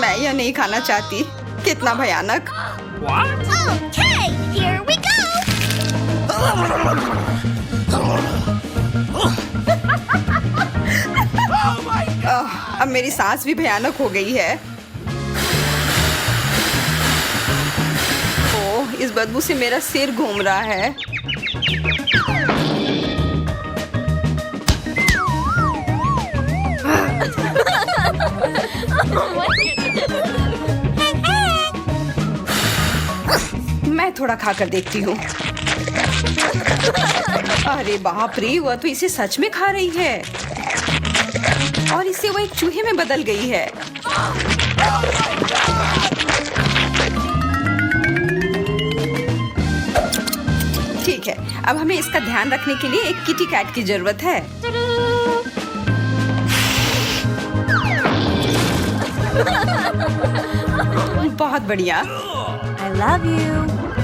मैं यह नहीं खाना चाहती। कितना भयानक। What? Okay, here we go. अब मेरी सांस भी भयानक हो गई है। ओह, इस बदबू से मेरा सिर घूम रहा है। मैं थोड़ा खाकर देखती हूँ। अरे बाप रे, वह तो इसे सच में खा रही है और इससे वो एक चूहे में बदल गई है। ठीक है, अब हमें इसका ध्यान रखने के लिए एक किटी कैट की जरूरत है। बहुत बढ़िया। I love you.